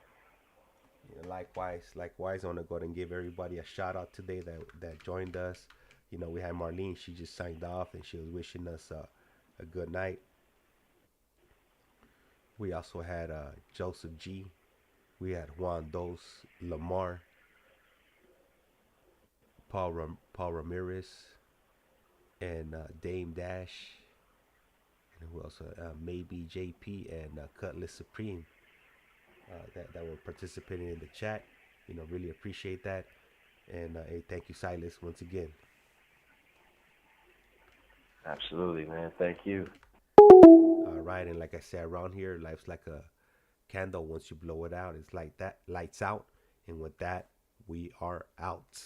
Likewise, I want to go ahead and give everybody a shout out today that joined us. You know, we had Marlene. She just signed off and she was wishing us a good night. We also had Joseph G. We had Juan Dos, Lamar, Paul Ramirez, and Dame Dash. And who else? Maybe JP and Cutlass Supreme that were participating in the chat. You know, really appreciate that. And hey, thank you, Silas, once again. Absolutely, man. Thank you. All right, and like I said, around here, life's like a candle. Once you blow it out, it's like that. Lights out. And with that, we are out.